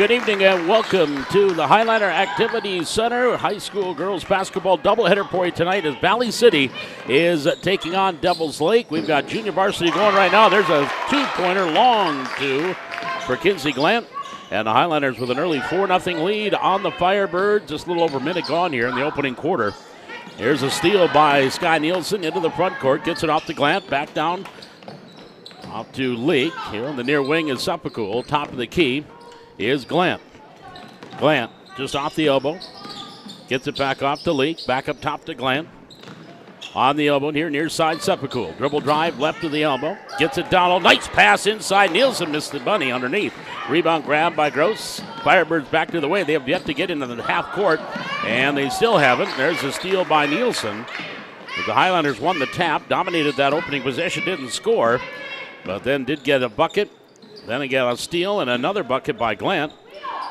Good evening and welcome to the Highliner Activity Center. High school girls basketball doubleheader for you tonight as Valley City is taking on Devils Lake. We've got junior varsity going right now. There's a two-pointer, long two for Kinsley Glant. And the Highliners with an early 4-0 lead on the Firebirds. Just a little over a minute gone here in the opening quarter. Here's a steal by Sky Nielsen into the front court. Gets it off to Glant. Back down off to Leak. Here on the near wing is Suppicool. Top of the key is Glant. Glant just off the elbow. Gets it back off to Leak. Back up top to Glant. On the elbow here, near side Suppicool. Dribble drive left to the elbow. Gets it down. Oh, nice pass inside. Nielsen missed the bunny underneath. Rebound grab by Gross. Firebirds back to the way. They have yet to get into the half court, and they still haven't. There's a steal by Nielsen. The Highlanders won the tap, dominated that opening possession, didn't score, but then did get a bucket. Then again, a steal and another bucket by Glant.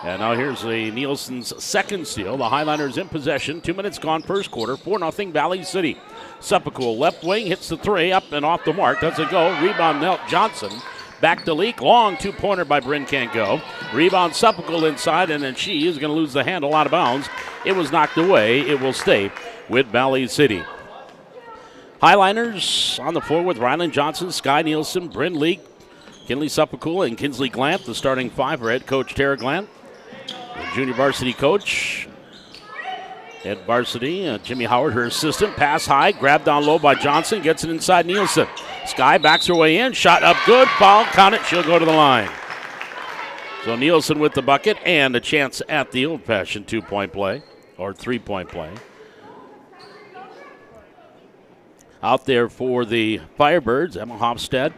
And now here's the Nielsen's second steal. The Highlanders in possession. 2 minutes gone first quarter. 4-0 Valley City. Suppicool left wing hits the three up and off the mark. Doesn't go. Rebound Nelt Johnson. Back to Leak. Long two-pointer by Bryn can't go. Rebound Suppicool inside, and then she is going to lose the handle out of bounds. It was knocked away. It will stay with Valley City. Highliners on the floor with Ryland Johnson, Sky Nielsen, Bryn Leak, Kinley Suppicool, and Kinsley Glant, the starting five for head coach Tara Glant. The junior varsity coach, head varsity, Jimmy Howard, her assistant. Pass high, grabbed down low by Johnson, gets it inside Nielsen. Sky backs her way in, shot up good, foul, count it, she'll go to the line. So Nielsen with the bucket and a chance at the old-fashioned two-point play, or three-point play. Out there for the Firebirds, Emma Hofstad,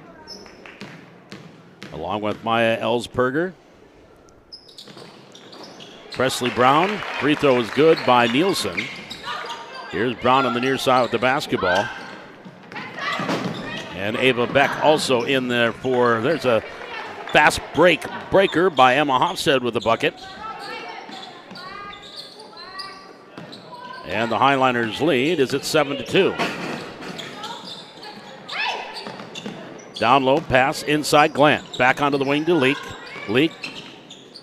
along with Maya Ellsberger. Presley Brown, free throw is good by Nielsen. Here's Brown on the near side with the basketball. And Ava Beck also in there for, there's a fast breaker by Emma Hofstad with the bucket. And the Highliners lead is at 7-2. Down low, pass inside Glant. Back onto the wing to Leak. Leak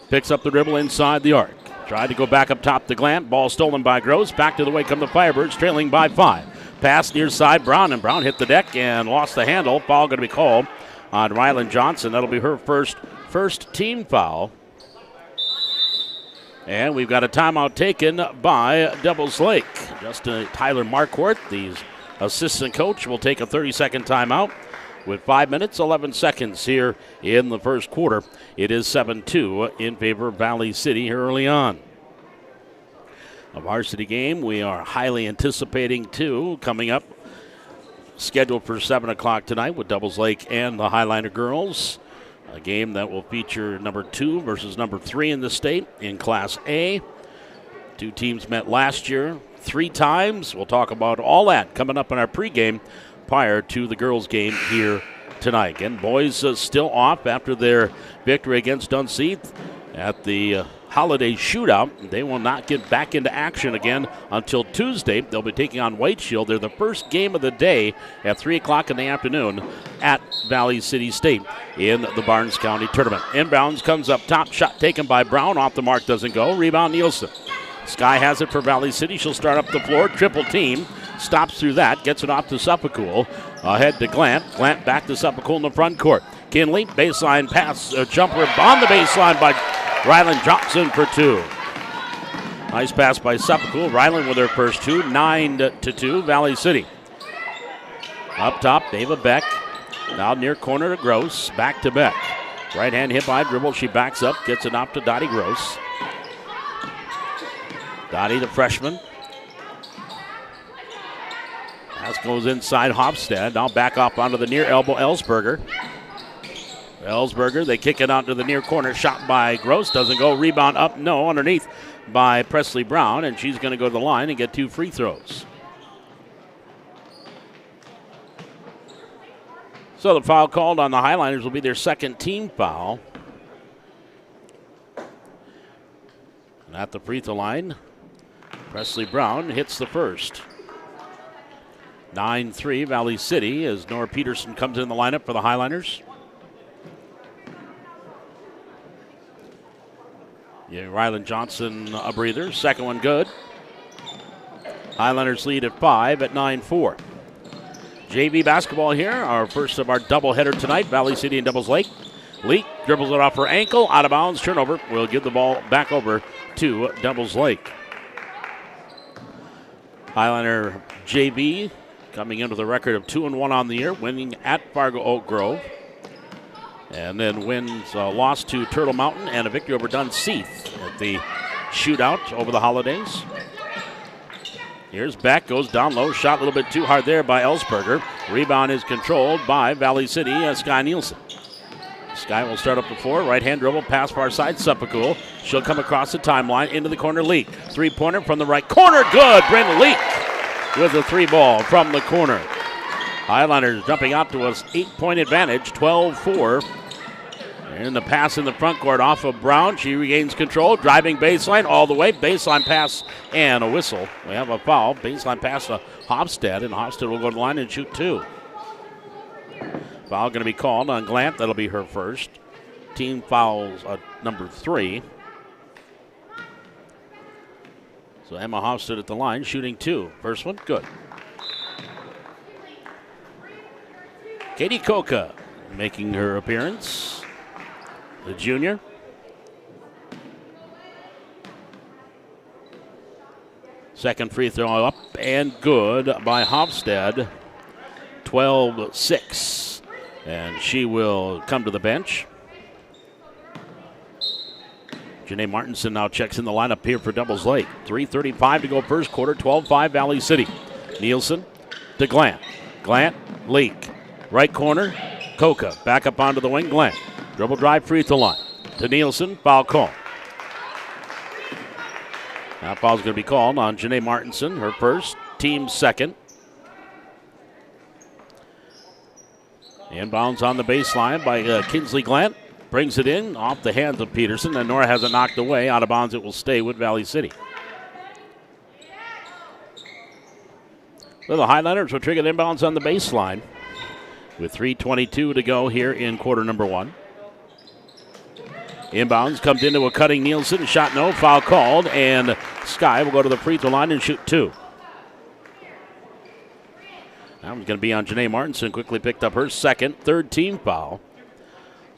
picks up the dribble inside the arc. Tried to go back up top to Glant. Ball stolen by Gross. Back to the way come the Firebirds, trailing by 5. Pass near side Brown, and Brown hit the deck and lost the handle. Foul going to be called on Ryland Johnson. That'll be her first team foul. And we've got a timeout taken by Devils Lake. Justin Tyler Marquardt, the assistant coach, will take a 30-second timeout. With 5 minutes, 11 seconds here in the first quarter. It is 7-2 in favor of Valley City here early on. A varsity game we are highly anticipating, too, coming up. Scheduled for 7 o'clock tonight with Devils Lake and the Highliner girls. A game that will feature number 2 versus number 3 in the state in Class A. Two teams met last year 3 times. We'll talk about all that coming up in our pregame prior to the girls' game here tonight. Again, boys still off after their victory against Dunseith at the holiday shootout. They will not get back into action again until Tuesday. They'll be taking on White Shield. They're the first game of the day at 3 o'clock in the afternoon at Valley City State in the Barnes County Tournament. Inbounds comes up top. Shot taken by Brown. Off the mark, doesn't go. Rebound Nielsen. Sky has it for Valley City. She'll start up the floor. Triple team. Stops through that. Gets it off to Suppicool. Ahead to Glant. Glant back to Suppicool in the front court. Kinley, baseline pass. Jumper on the baseline by Ryland Johnson for 2. Nice pass by Suppicool. Ryland with her first 2. 9-2. Valley City. Up top, Ava Beck. Now near corner to Gross. Back to Beck. Right hand hit by dribble. She backs up. Gets it off to Dottie Gross. Dottie, the freshman. Pass goes inside Hofstad. Now back off onto the near elbow, Ellsberger. Ellsberger, they kick it out to the near corner. Shot by Gross. Doesn't go. Rebound up. No, underneath by Presley Brown. And she's going to go to the line and get 2 free throws. So the foul called on the Highliners will be their second team foul. And at the free throw line, Presley Brown hits the first. 9-3 Valley City as Nora Peterson comes in the lineup for the Highliners. Gave Ryland Johnson a breather. Second one good. Highlanders lead at 5 at 9-4. JV basketball here, our first of our doubleheader tonight, Valley City and Devils Lake. Leak dribbles it off her ankle, out of bounds, turnover. We'll give the ball back over to Devils Lake. Highlander JV coming into the record of 2-1 on the year, winning at Fargo Oak Grove. And then wins, lost to Turtle Mountain and a victory over Dunseith at the shootout over the holidays. Here's Beck, goes down low, shot a little bit too hard there by Ellsberger. Rebound is controlled by Valley City, Sky Nielsen. Sky will start up the floor, right hand dribble, pass far side, Suppicool. She'll come across the timeline, into the corner, Leak. Three-pointer from the right corner, good! Brenda Leak with the 3-ball from the corner. Highlanders jumping out to an 8-point advantage, 12-4. And the pass in the front court off of Brown. She regains control, driving baseline all the way. Baseline pass and a whistle. We have a foul. Baseline pass to Hofstad, and Hofstad will go to the line and shoot 2. Foul going to be called on Glant. That'll be her first. Team fouls number 3. So Emma Hofstad at the line, shooting 2. First one, good. Katie Koka making her appearance. The junior. Second free throw up and good by Hofstad. 12-6. And she will come to the bench. Janae Martinson now checks in the lineup here for Devils Lake. 3:35 to go first quarter, 12-5 Valley City. Nielsen to Glant. Glant, Leak. Right corner, Koka. Back up onto the wing, Glant. Dribble drive, free throw line. To Nielsen, foul call. That foul's going to be called on Janae Martinson, her first, team second. Inbounds on the baseline by Kinsley Glant. Brings it in off the hands of Peterson, and Nora has it knocked away. Out of bounds, it will stay with Valley City. So the Highlanders will trigger inbounds on the baseline with 3:22 to go here in quarter number 1. Inbounds comes into a cutting Nielsen. Shot no, foul called, and Sky will go to the free throw line and shoot 2. That one's going to be on Janae Martinson. Quickly picked up her second, third team foul.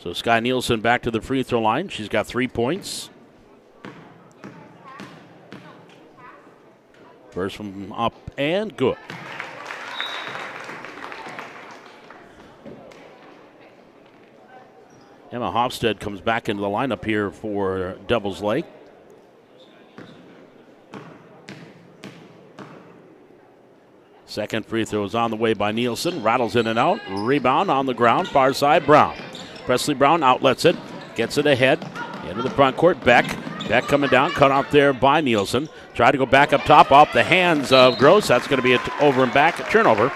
So Sky Nielsen back to the free throw line. She's got 3 points. First from up and good. Emma Hofstad comes back into the lineup here for Devils Lake. Second free throw is on the way by Nielsen. Rattles in and out. Rebound on the ground. Far side, Brown. Presley Brown outlets it. Gets it ahead. Into the front court. Beck. Beck coming down. Cut off there by Nielsen. Tried to go back up top off the hands of Gross. That's going to be an over and back turnover.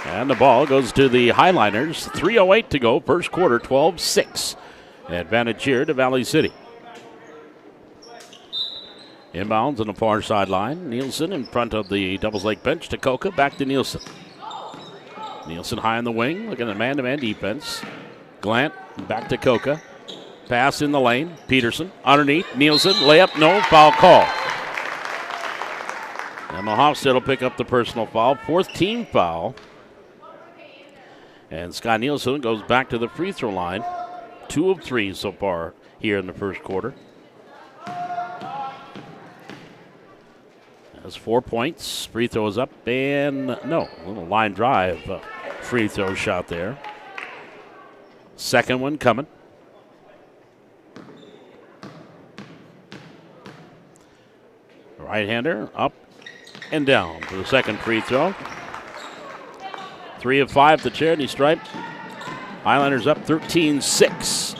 And the ball goes to the Highlanders. 3:08 to go. First quarter, 12-6. Advantage here to Valley City. Inbounds on the far sideline. Nielsen in front of the Devils Lake bench to Koka. Back to Nielsen. Nielsen high on the wing. Looking at man-to-man defense. Glant back to Koka. Pass in the lane. Peterson underneath. Nielsen. Layup. No. Foul call. Emma Hofstad will pick up the personal foul. Fourth team foul. And Sky Nielsen goes back to the free throw line. 2 of 3 so far here in the first quarter. Has 4 points. Free throw is up and no. A little line drive free throw shot there. Second one coming. Right-hander up and down for the second free throw. 3 of 5 the charity stripe. Highlanders up 13-6.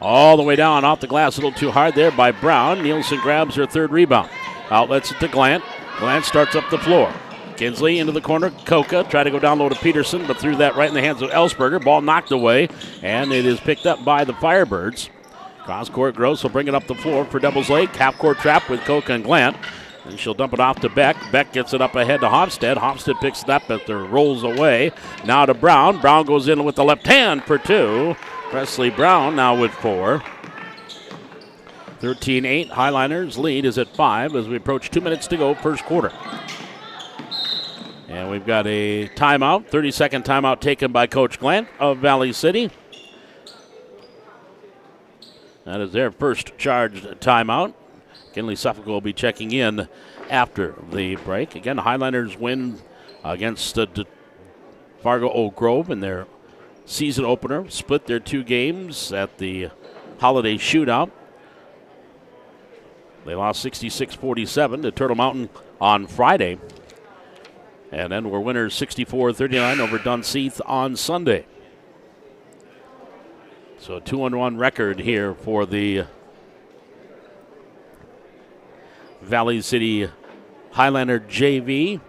All the way down off the glass, a little too hard there by Brown. Nielsen grabs her third rebound. Outlets it to Glant. Glant starts up the floor. Kinsley into the corner. Koka tried to go down low to Peterson, but threw that right in the hands of Ellsberger. Ball knocked away, and it is picked up by the Firebirds. Cross-court Gross will bring it up the floor for Devils Lake. Half-court trap with Koka and Glant. And she'll dump it off to Beck. Beck gets it up ahead to Hofstad. Hofstad picks it up after rolls away. Now to Brown. Brown goes in with the left hand for 2. Presley Brown now with 4. 13-8. Highliners lead is at 5 as we approach 2 minutes to go, first quarter. And we've got a timeout, 30-second timeout taken by Coach Glant of Valley City. That is their first charged timeout. Kinley Suffolk will be checking in after the break. Again, the Highliners win against Fargo Oak Grove in their season opener. Split their 2 games at the holiday shootout. They lost 66-47 to Turtle Mountain on Friday. And then were winners 64-39 over Dunseith on Sunday. So a 2-1 record here for the Valley City Highlander JV.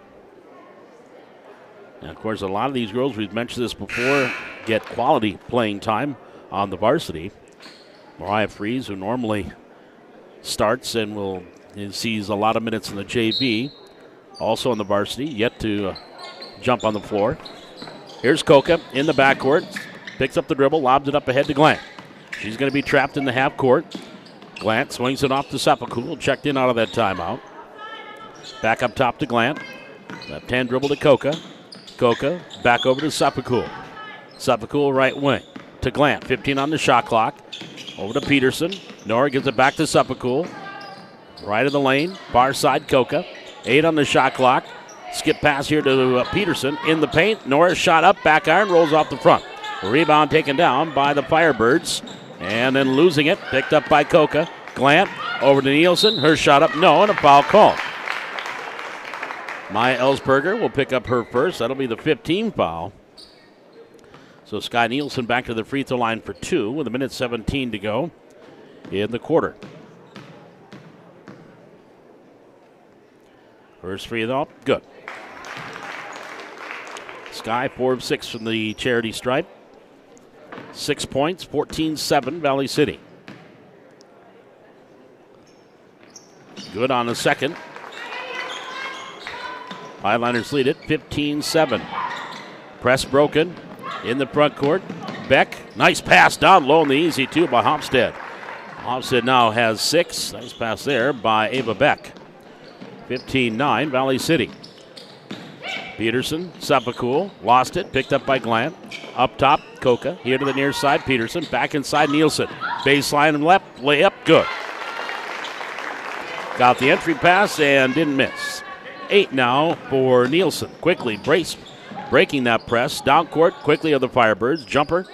And of course, a lot of these girls, we've mentioned this before, get quality playing time on the varsity. Mariah Fries, who normally starts and sees a lot of minutes in the JV, also on the varsity, yet to jump on the floor. Here's Coca in the backcourt, picks up the dribble, lobs it up ahead to Glant. She's going to be trapped in the half court. Glant swings it off to Sepakul, checked in out of that timeout. Back up top to Glant. Left hand dribble to Coca. Coca back over to Sepakul. Sepakul right wing to Glant. 15 on the shot clock. Over to Peterson. Nora gives it back to Sepakul. Right of the lane. Far side Coca. 8 on the shot clock. Skip pass here to Peterson in the paint. Nora shot up, back iron, rolls off the front. Rebound taken down by the Firebirds. And then losing it, picked up by Coca. Glant over to Nielsen. Her shot up, no, and a foul call. Maya Ellsberger will pick up her first. That'll be the 15th foul. So Sky Nielsen back to the free throw line for 2 with 1:17 to go in the quarter. First free throw, good. Sky 4 of 6 from the charity stripe. 6 points, 14-7 Valley City. Good on the second. Highliners lead it 15-7. Press broken in the front court. Beck, nice pass down low and the easy 2 by Hofstad. Hofstad now has 6. Nice pass there by Ava Beck. 15-9 Valley City. Peterson, Sepakul, lost it, picked up by Glant. Up top, Coca, here to the near side, Peterson, back inside Nielsen. Baseline and left, layup, good. Got the entry pass and didn't miss. 8 now for Nielsen. Quickly breaking that press. Down court, quickly of the Firebirds. Jumper,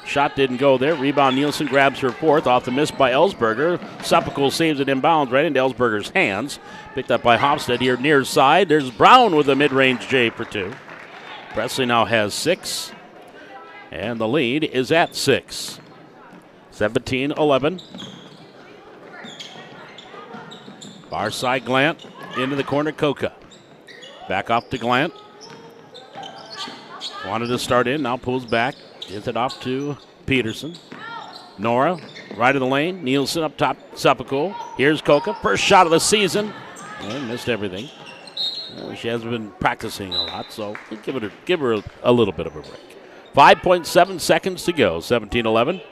shot didn't go there. Rebound, Nielsen grabs her 4th off the miss by Ellsberger. Sepakul saves it inbounds right into Ellsberger's hands. Picked up by Hofstad here near side. There's Brown with a mid-range J for 2. Presley now has 6. And the lead is at 6. 17-11. Far side Glant into the corner, Coca. Back off to Glant. Wanted to start in, now pulls back. Gives it off to Peterson. Nora, right of the lane. Nielsen up top, Sepakul. Here's Coca, first shot of the season. And missed everything. She hasn't been practicing a lot, so we'll give her a little bit of a break. 5.7 seconds to go, 17-11.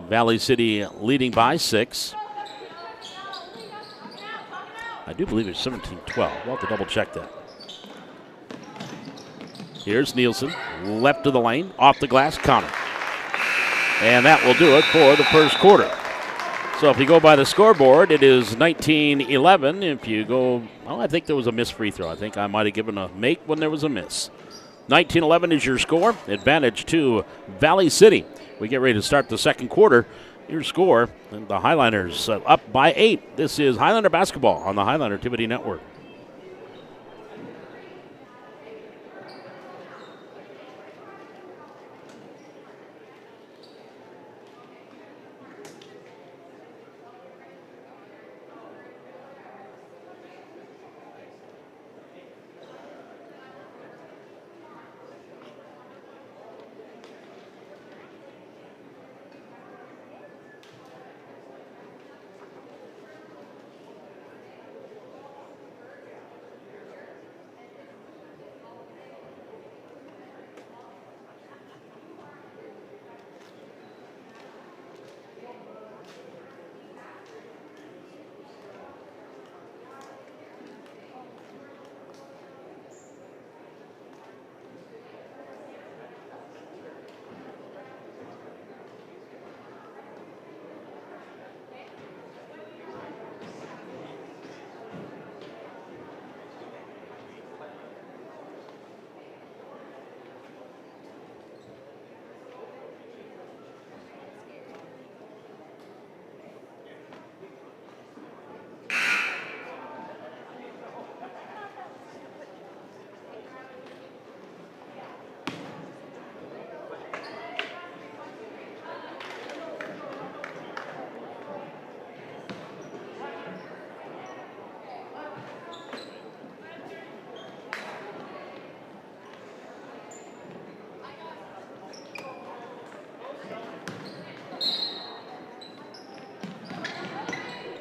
Valley City leading by 6. I do believe it's 17-12. We'll have to double check that. Here's Nielsen, left of the lane, off the glass, Connor. And that will do it for the first quarter. So if you go by the scoreboard, it is 19-11. If you go, well, I think there was a missed free throw. I think I might have given a make when there was a miss. 19-11 is your score. Advantage to Valley City. We get ready to start the second quarter. Your score, and the Highliners up by 8. This is Highlander basketball on the Highlander TV Network.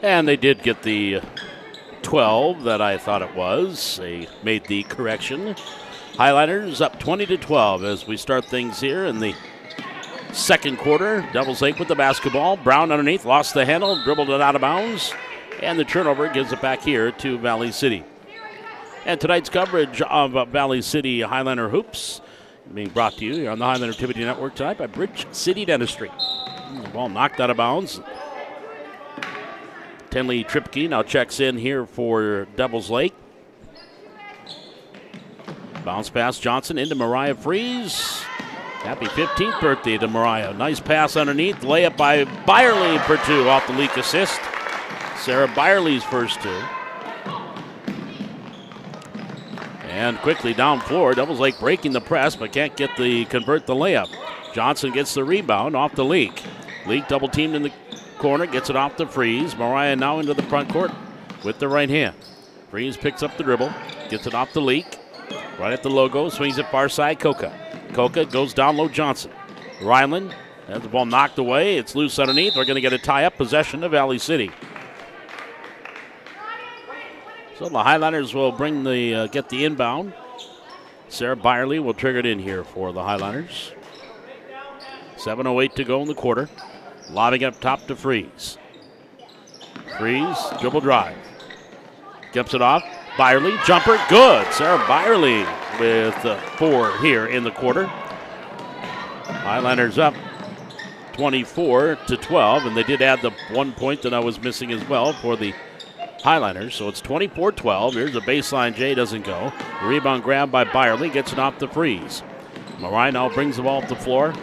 And they did get the 12 that I thought it was. They made the correction. Highliners up 20-12 as we start things here in the second quarter. Devils Lake with the basketball. Brown underneath, lost the handle, dribbled it out of bounds. And the turnover gives it back here to Valley City. And tonight's coverage of Valley City Highliner Hoops being brought to you here on the Highliner Activity Network tonight by Bridge City Dentistry. The ball knocked out of bounds. Tenley Tripke now checks in here for Devils Lake. Bounce pass Johnson into Mariah Freeze. Happy 15th birthday to Mariah. Nice pass underneath. Layup by Byerly for two off the Leak assist. Sarah Byerly's first two. And quickly down floor, Devils Lake breaking the press, but can't convert the layup. Johnson gets the rebound off the Leak. Leak double teamed in the corner, gets it off the Freeze. Mariah now into the front court with the right hand. Freeze picks up the dribble, gets it off the Leak. Right at the logo, swings it far side, Coca. Coca goes down low, Johnson. Ryland has the ball knocked away. It's loose underneath. We're going to get a tie-up possession to Valley City. So the Highliners will get the inbound. Sarah Byerly will trigger it in here for the Highliners. 7:08 to go in the quarter. Lobbing up top to Freeze. Freeze, dribble drive. Gets it off. Byerly, jumper, good. Sarah Byerly with 4 here in the quarter. Highliners up 24-12, and they did add the 1 point that I was missing as well for the Highliners. So it's 24-12. Here's a baseline. Jay doesn't go. Rebound grab by Byerly. Gets it off the Freeze. Mariah now brings the ball up the floor.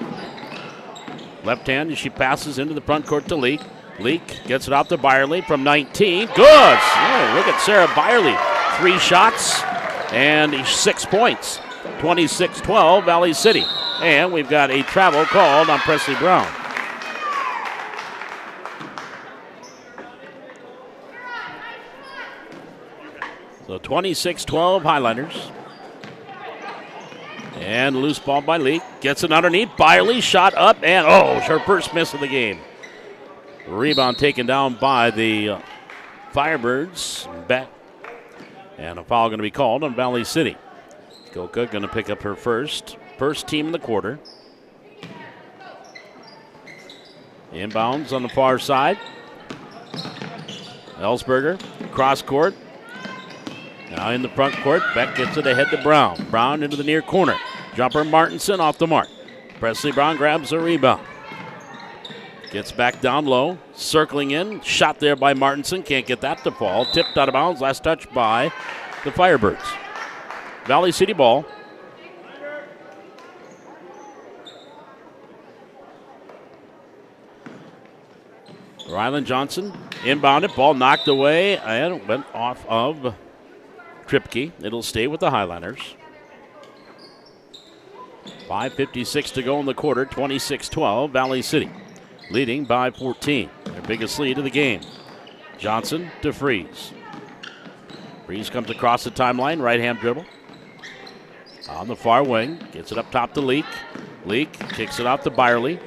Left hand as she passes into the front court to Leak. Leak gets it off to Byerly from 19. Good. Oh, look at Sarah Byerly. 3 shots and 6 points. 26-12 Valley City. And we've got a travel called on Presley Brown. So 26-12 Highliners. And loose ball by Leak. Gets it underneath. Byerly shot up and her first miss of the game. Rebound taken down by the Firebirds. Back. And a foul going to be called on Valley City. Coca going to pick up her first team in the quarter. Inbounds on the far side. Ellsberger, cross court. Now in the front court, Beck gets it ahead to Brown. Brown into the near corner. Jumper Martinson off the mark. Presley Brown grabs the rebound. Gets back down low, circling in. Shot there by Martinson, can't get that to fall. Tipped out of bounds, last touch by the Firebirds. Valley City ball. Ryland Johnson inbounded, ball knocked away and went off of Tripke. It'll stay with the Highliners. 5:56 to go in the quarter, 26-12, Valley City leading by 14. Their biggest lead of the game. Johnson to Freeze. Freeze comes across the timeline, right-hand dribble. On the far wing, gets it up top to Leak. Leak kicks it out to Byerly.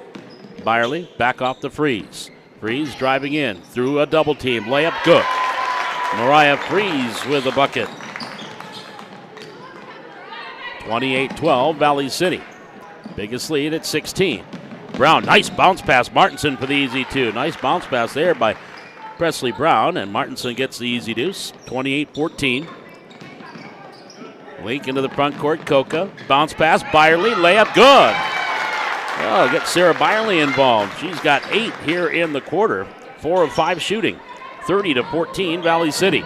Byerly back off the Freeze. Freeze driving in through a double team. Layup good. Mariah Freeze with a bucket. 28-12 Valley City. Biggest lead at 16. Brown, nice bounce pass. Martinson for the easy two. Nice bounce pass there by Presley Brown, and Martinson gets the easy deuce. 28-14. Leak into the front court. Coca. Bounce pass. Byerly. Layup good. Oh, get Sarah Byerly involved. She's got 8 here in the quarter. 4 of 5 shooting. 30-14 Valley City.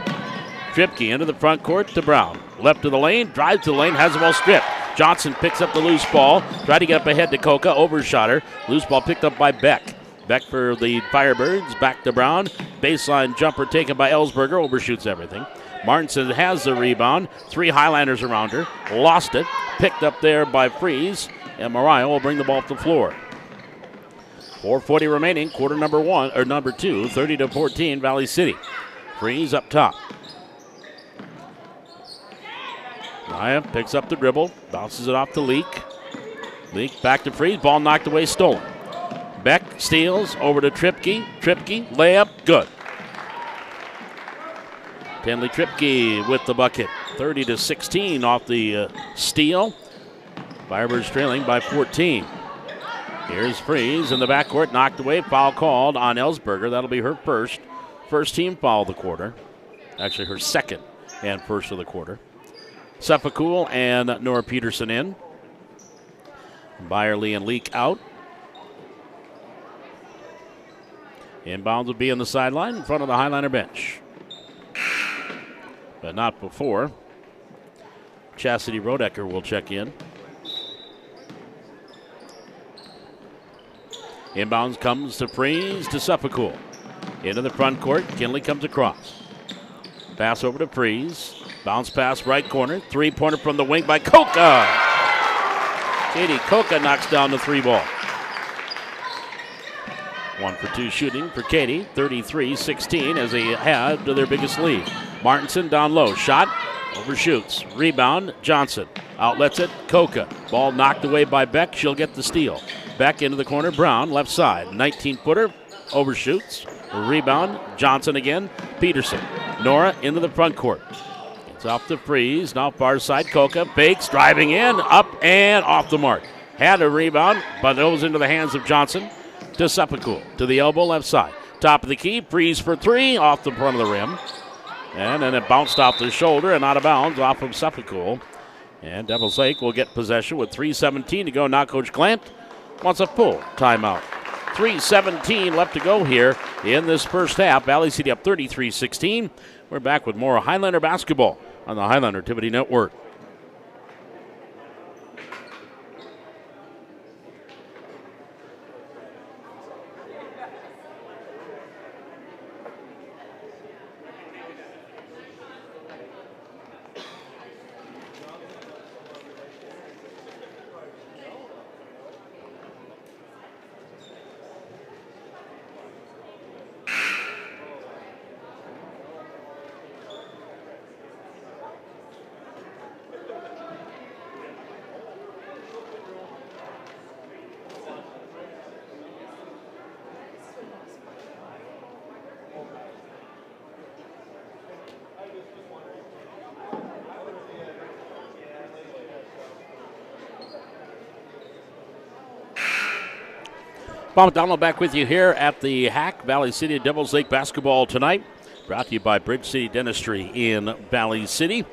Tripke into the front court to Brown. Left to the lane. Drives to the lane. Has the ball stripped. Johnson picks up the loose ball. Tried to get up ahead to Coca. Overshot her. Loose ball picked up by Beck. Beck for the Firebirds. Back to Brown. Baseline jumper taken by Ellsberger. Overshoots everything. Martinson has the rebound. 3 Highliners around her. Lost it. Picked up there by Freeze. And Mariah will bring the ball to the floor. 4:40 remaining. Quarter number 2. 30-14 Valley City. Freeze up top. Mariah picks up the dribble. Bounces it off to Leak. Leak back to Freeze. Ball knocked away. Stolen. Beck steals over to Tripke. Tripke layup good. Tenley Tripke with the bucket. 30-16 off the steal. Firebirds trailing by 14. Here's Freeze in the backcourt, knocked away. Foul called on Ellsberger. That'll be her first team foul of the quarter. Actually, her second and first of the quarter. Sepakul and Nora Peterson in. Byerly and Leak out. Inbounds will be on the sideline in front of the Highliner bench. But not before. Chastity Rodecker will check in. Inbounds comes to Freeze to Sepakul. Into the front court. Kinley comes across. Pass over to Freeze. Bounce pass right corner. Three-pointer from the wing by Coca. Katie Coca knocks down the three ball. 1 for 2 shooting for Katie. 33-16 as they head to their biggest lead. Martinson down low. Shot. Overshoots. Rebound. Johnson. Outlets it. Coca. Ball knocked away by Beck. She'll get the steal. Beck into the corner. Brown. Left side. 19-footer. Overshoots. Rebound. Johnson again. Peterson. Nora into the front court. It's off to Freeze. Now far side. Coca. Fakes. Driving in. Up and off the mark. Had a rebound, but it was into the hands of Johnson. To Sepakul. To the elbow left side. Top of the key. Freeze for three. Off the front of the rim. And then it bounced off the shoulder and out of bounds off of Sepakul. And Devils Lake will get possession with 3:17 to go. Now Coach Glant wants a full timeout. 3:17 left to go here in this first half. Valley City up 33-16. We're back with more Highlander basketball on the Highlander Activity Network. Bob McDonald back with you here at the Hack Valley City Devils Lake basketball tonight. Brought to you by Bridge City Dentistry in Valley City.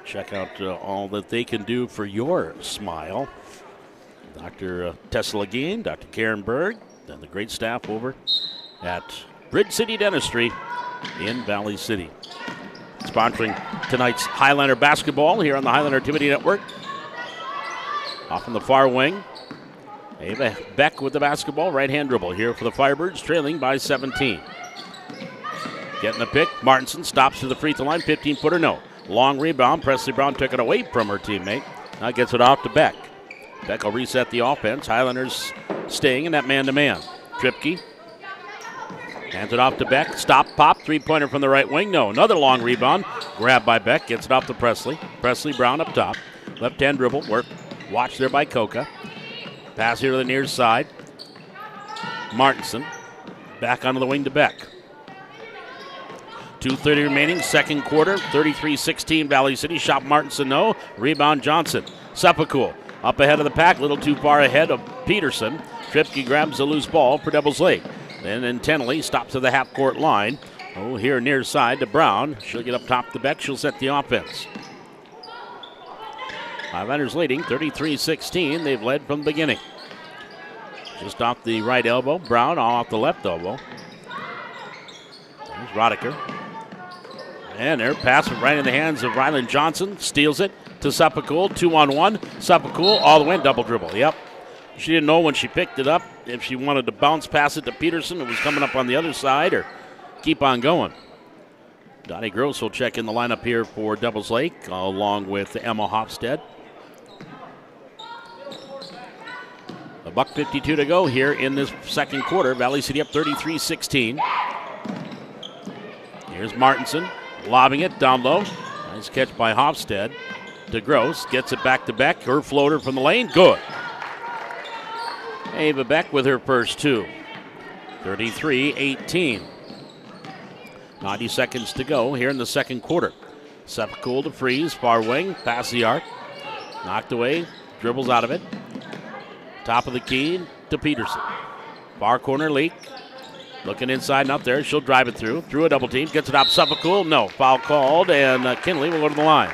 Check out all that they can do for your smile. Dr. Tessa Legine, Dr. Karen Berg, and the great staff over at Bridge City Dentistry in Valley City. Sponsoring tonight's Highlander basketball here on the Highlander Activity Network. Off on the far wing, Ava Beck with the basketball. Right-hand dribble here for the Firebirds, trailing by 17. Getting the pick. Martinson stops to the free throw line. 15-footer, no. Long rebound. Presley Brown took it away from her teammate. Now gets it off to Beck. Beck will reset the offense. Highlanders staying in that man-to-man. Tripke hands it off to Beck. Stop, pop. Three-pointer from the right wing. No. Another long rebound. Grabbed by Beck. Gets it off to Presley. Presley Brown up top. Left-hand dribble. Work. Watch there by Coca. Pass here to the near side. Martinson. Back onto the wing to Beck. 2:30 remaining, second quarter. 33-16 Valley City. Shot Martinson, no. Rebound Johnson. Sepakul up ahead of the pack. A little too far ahead of Peterson. Tripke grabs the loose ball for Devils Lake. Then Tenley stops to the half-court line. Oh, here near side to Brown. She'll get up top to Beck. She'll set the offense. Highlanders leading 33-16. They've led from the beginning. Just off the right elbow. Brown off the left elbow. There's Rodecker. And they're passing right in the hands of Ryland Johnson. Steals it to Sepakul. 2-on-1. Sepakul all the way in double dribble. Yep. She didn't know when she picked it up if she wanted to bounce pass it to Peterson. It was coming up on the other side or keep on going. Donnie Gross will check in the lineup here for Devils Lake along with Emma Hofstad. $1:52 to go here in this second quarter. Valley City up 33-16. Here's Martinson lobbing it down low. Nice catch by Hofstad to Gross. Gets it back to Beck. Her floater from the lane. Good. Ava Beck with her first two. 33-18. 90 seconds to go here in the second quarter. Seppicool to Freeze, far wing, past the arc. Knocked away, dribbles out of it. Top of the key to Peterson. Far corner, Leak. Looking inside and up there. She'll drive it through a double team. Gets it up, Seppicool. No, foul called, and Kinley will go to the line.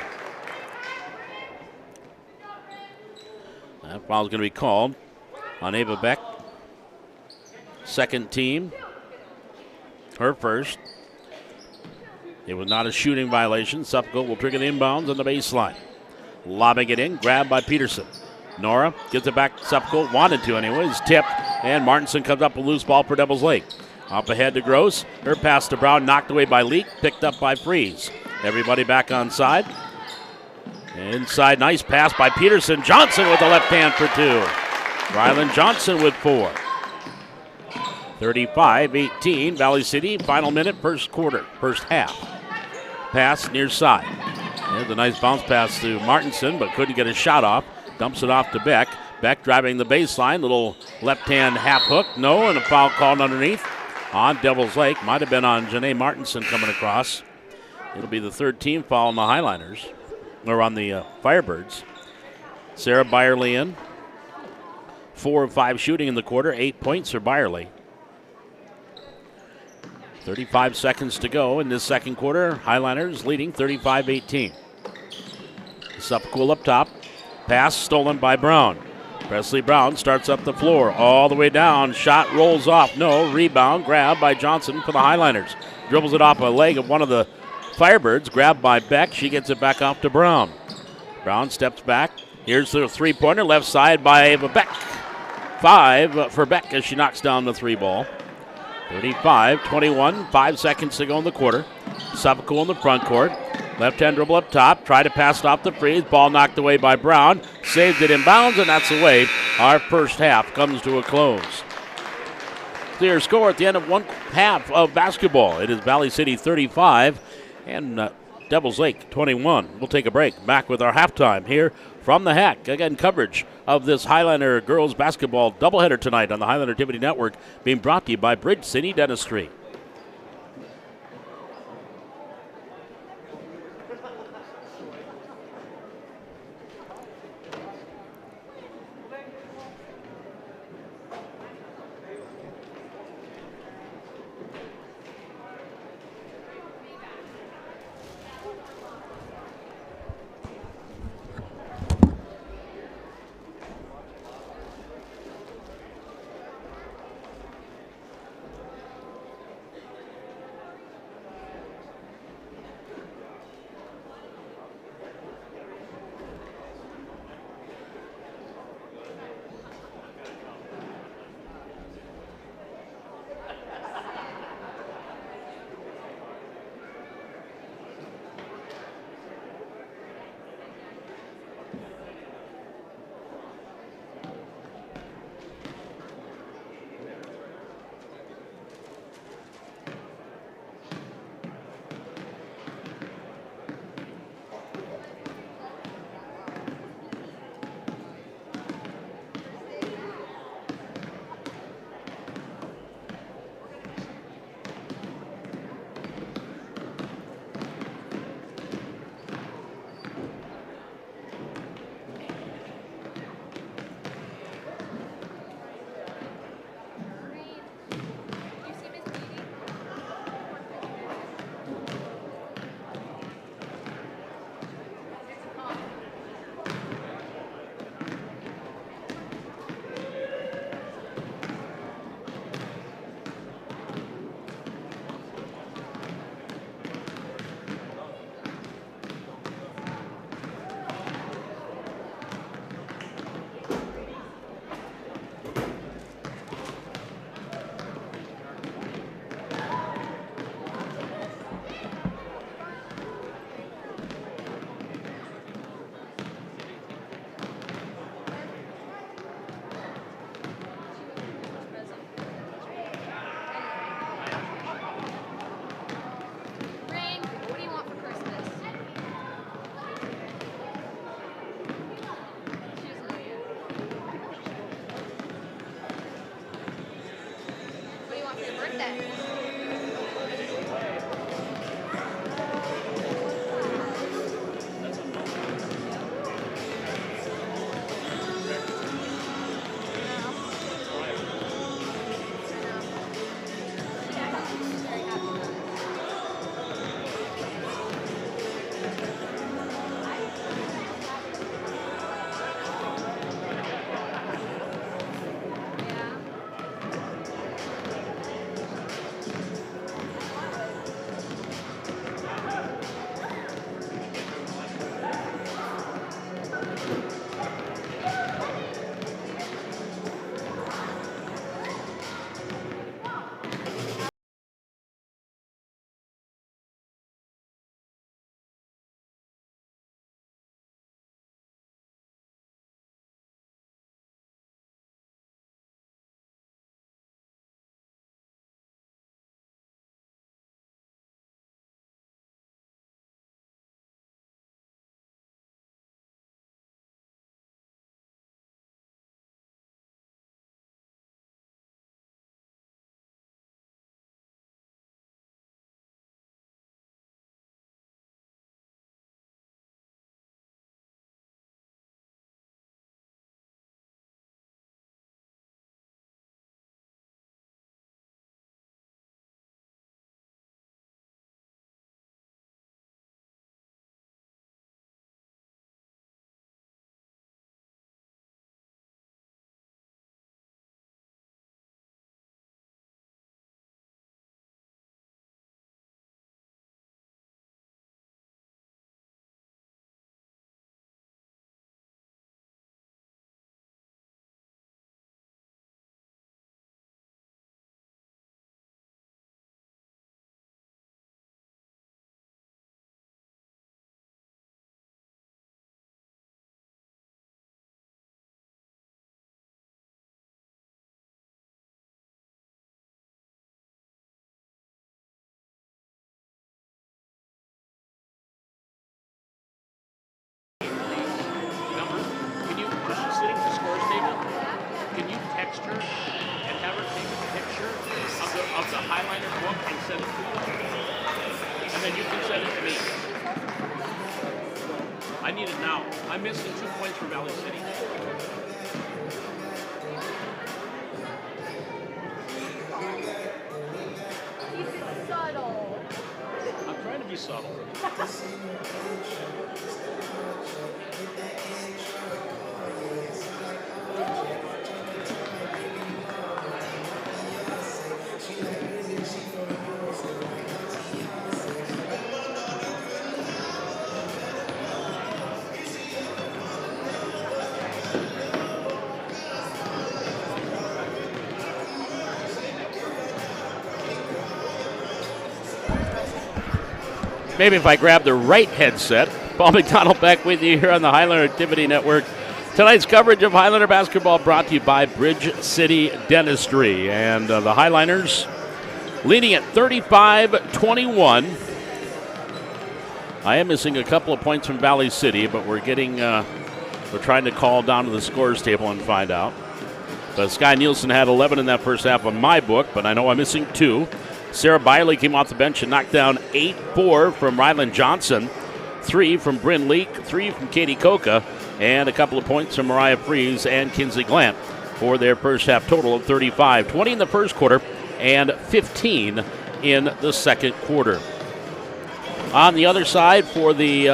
That foul is going to be called on Ava Beck. Second team. Her first. It was not a shooting violation. Seppicool will trigger the inbounds on the baseline. Lobbing it in, grabbed by Peterson. Nora gets it back. Seppicool wanted to anyways. Tipped, and Martinson comes up with a loose ball for Devils Lake. Up ahead to Gross. Her pass to Brown, knocked away by Leak, picked up by Freeze. Everybody back on side. Inside, nice pass by Peterson. Johnson with the left hand for two. Rylan Johnson with 4. 35-18, Valley City. Final minute, first quarter, first half. Pass near side. There's a nice bounce pass to Martinson, but couldn't get a shot off. Dumps it off to Beck. Beck driving the baseline. Little left-hand half hook. No, and a foul called underneath on Devils Lake. Might have been on Janae Martinson coming across. It'll be the third team foul on the Highliners, or on the Firebirds. Sarah Byerly in. 4 of 5 shooting in the quarter. 8 points for Byerly. 35 seconds to go in this second quarter. Highliners leading 35-18. Seppicool up top. Pass stolen by Brown. Presley Brown starts up the floor all the way down. Shot rolls off. No. Rebound grabbed by Johnson for the Highliners. Dribbles it off a leg of one of the Firebirds. Grabbed by Beck. She gets it back off to Brown. Brown steps back. Here's the three-pointer left side by Ava Beck. 5 for Beck as she knocks down the 3 ball. 35-21. 5 seconds to go in the quarter. Seppicool in the front court. Left-hand dribble up top. Try to pass it off the Freeze. Ball knocked away by Brown. Saved it in bounds, and that's the way our first half comes to a close. Clear score at the end of one half of basketball. It is Valley City 35 and Devils Lake 21. We'll take a break. Back with our halftime here from the Hack. Again, coverage of this Highliner girls basketball doubleheader tonight on the Highliner TV Network, being brought to you by Bridge City Dentistry. I need it now. I'm missing 2 points for Valley City. Subtle. I'm trying to be subtle. Maybe if I grab the right headset. Paul McDonald back with you here on the Highlander Activity Network. Tonight's coverage of Highlander basketball brought to you by Bridge City Dentistry. And the Highliners leading at 35-21. I am missing a couple of points from Valley City, but we're trying to call down to the scores table and find out. But Sky Nielsen had 11 in that first half on my book, but I know I'm missing 2. Sarah Biley came off the bench and knocked down 8-4 from Ryland Johnson, 3 from Bryn Leak, 3 from Katie Coca, and a couple of points from Mariah Freeze and Kinsey Glant for their first half total of 35. 20 in the first quarter and 15 in the second quarter. On the other side for the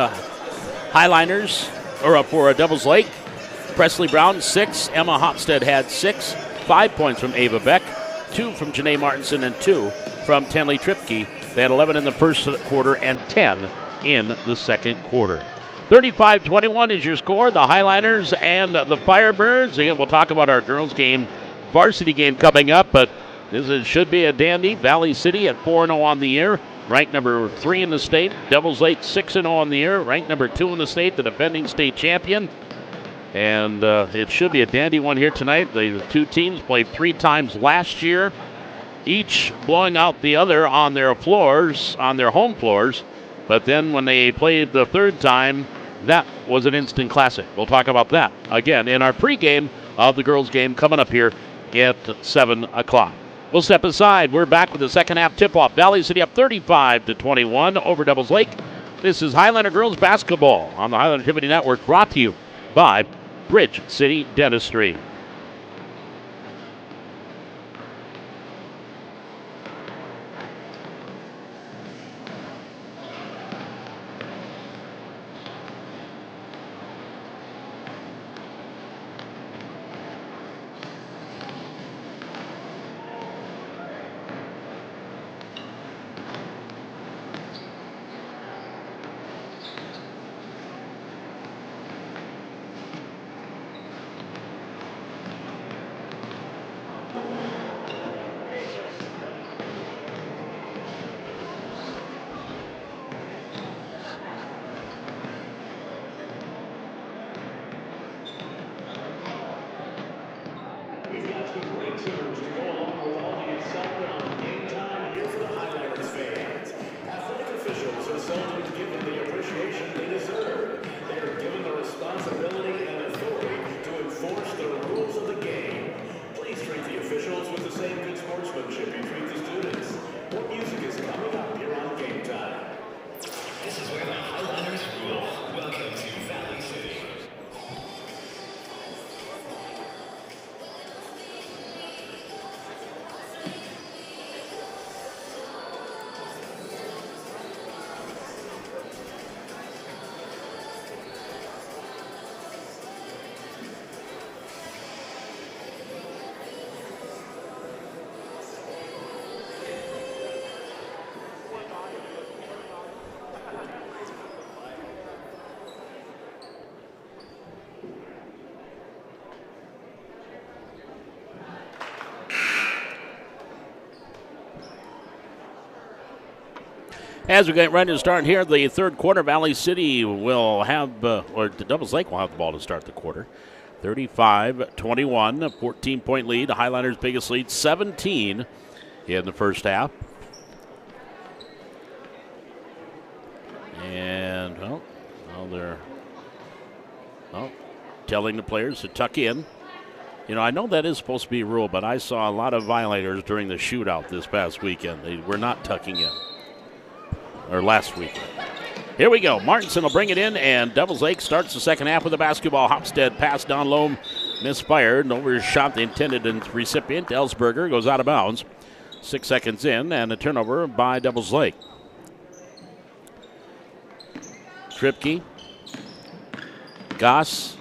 Highliners, or for Devils Lake, Presley Brown 6, Emma Hopstead had 6, 5 points from Ava Beck, 2 from Janae Martinson, and 2 from Tenley Tripke. They had 11 in the first quarter and 10 in the second quarter. 35-21 is your score. The Highliners and the Firebirds. Again, we'll talk about our girls' game, varsity game coming up, but should be a dandy. Valley City at 4-0 on the year, ranked number 3 in the state. Devils Lake 6-0 on the year, ranked number 2 in the state, the defending state champion. And it should be a dandy one here tonight. The two teams played 3 times last year, each blowing out the other on their floors, on their home floors. But then when they played the third time, that was an instant classic. We'll talk about that again in our pregame of the girls' game coming up here at 7 o'clock. We'll step aside. We're back with the second half tip-off. Valley City up 35-21 over Devils Lake. This is Highlander girls basketball on the Highlander Activity Network, brought to you by Bridge City Dentistry. As we get ready to start here, the third quarter, Valley City will have, or the Devils Lake will have the ball to start the quarter. 35-21, a 14-point lead. The Highlanders' biggest lead, 17 in the first half. And, they're telling the players to tuck in. You know, I know that is supposed to be a rule, but I saw a lot of violators during the shootout this past weekend. They were not tucking in. Or last weekend. Here we go. Martinson will bring it in, and Devils Lake starts the second half with the basketball. Hopstead pass down low, misfired, and overshot the intended recipient. Ellsberger goes out of bounds. 6 seconds in, and a turnover by Devils Lake. Tripke, Goss,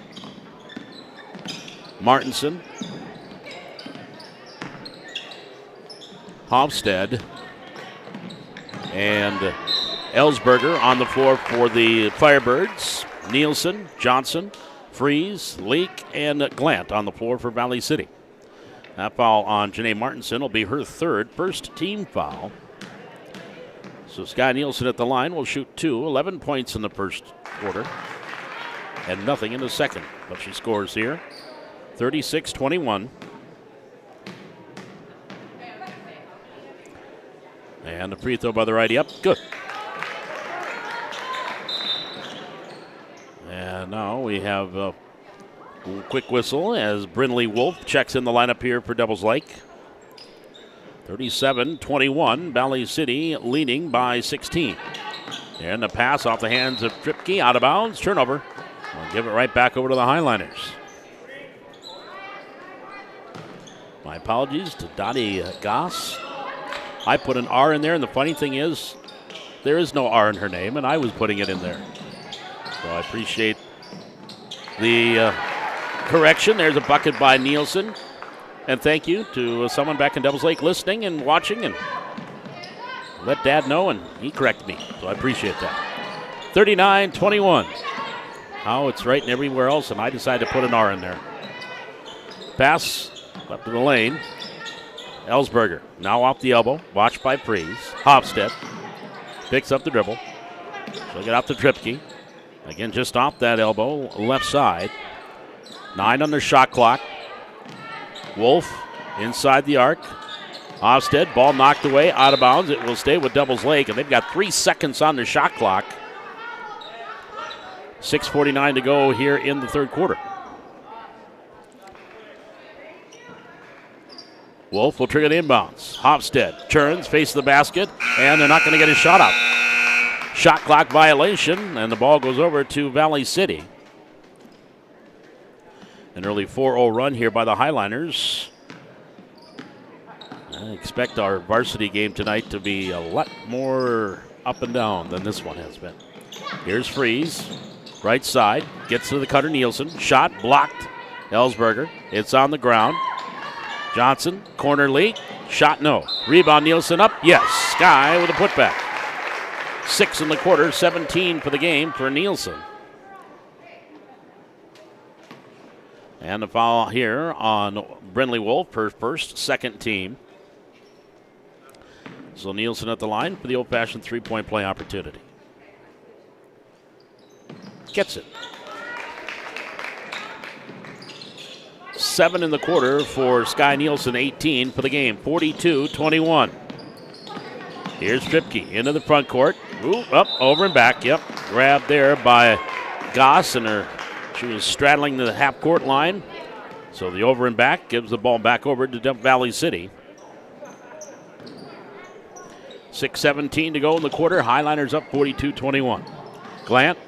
Martinson, Hofstad, and Ellsberger on the floor for the Firebirds. Nielsen, Johnson, Freeze, Leak, and Glant on the floor for Valley City. That foul on Janae Martinson will be her first team foul. So Sky Nielsen at the line will shoot 11 points in the first quarter, and nothing in the second. But she scores here, 36-21. And the free throw by the righty up, good. And now we have a quick whistle as Brinley Wolf checks in the lineup here for Devils Lake. 37-21, Valley City leading by 16. And the pass off the hands of Tripke, out of bounds, turnover. We'll give it right back over to the Highliners. My apologies to Dottie Goss. I put an R in there, and the funny thing is, there is no R in her name, and I was putting it in there. So I appreciate the correction. There's a bucket by Nielsen. And thank you to someone back in Devils Lake listening and watching, and let Dad know, and he corrected me. So I appreciate that. 39-21. Now it's right and everywhere else, and I decided to put an R in there. Pass up to the lane. Ellsberger now off the elbow, watched by Freeze. Hofstad picks up the dribble. She'll get out to Tripke. Again, just off that elbow, left side. 9 on the shot clock. Wolf inside the arc. Hofstad, ball knocked away, out of bounds. It will stay with Devils Lake, and they've got 3 seconds on the shot clock. 6:49 to go here in the third quarter. Wolf will trigger the inbounds. Hofstad turns, faces the basket, and they're not going to get a shot up. Shot clock violation, and the ball goes over to Valley City. An early 4-0 run here by the Highliners. I expect our varsity game tonight to be a lot more up and down than this one has been. Here's Freeze, right side, gets to the cutter, Nielsen. Shot blocked, Ellsberger. It's on the ground. Johnson, corner leak, shot no. Rebound, Nielsen up, yes. Sky with a putback. 6 in the quarter, 17 for the game for Nielsen. And the foul here on Brinley Wolf, her first, second team. So Nielsen at the line for the old-fashioned three-point play opportunity. Gets it. 7 in the quarter for Sky Nielsen, 18 for the game, 42-21. Here's Tripke into the front court. Ooh, up, over and back, yep. Grabbed there by Goss, and she was straddling the half-court line. So the over and back gives the ball back over to Valley City. 6:17 to go in the quarter. Highliners up 42-21. Glant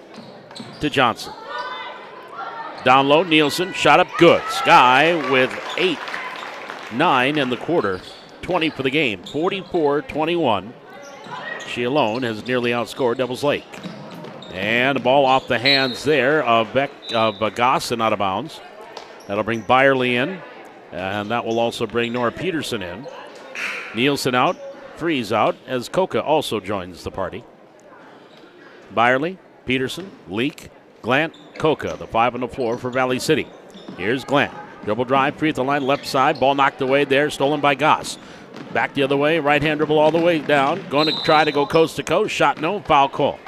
to Johnson. Down low, Nielsen, shot up good. Sky with 9 in the quarter. 20 for the game, 44-21. She alone has nearly outscored Devils Lake. And the ball off the hands there of Goss and out of bounds. That'll bring Byerly in, and that will also bring Nora Peterson in. Nielsen out, Freeze out, as Coca also joins the party. Byerly, Peterson, Leak, Glant, Coca, the 5 on the floor for Valley City. Here's Glant. Dribble drive, free at the line, left side. Ball knocked away there, stolen by Goss. Back the other way, right-hand dribble all the way down. Going to try to go coast to coast. Shot no, foul call.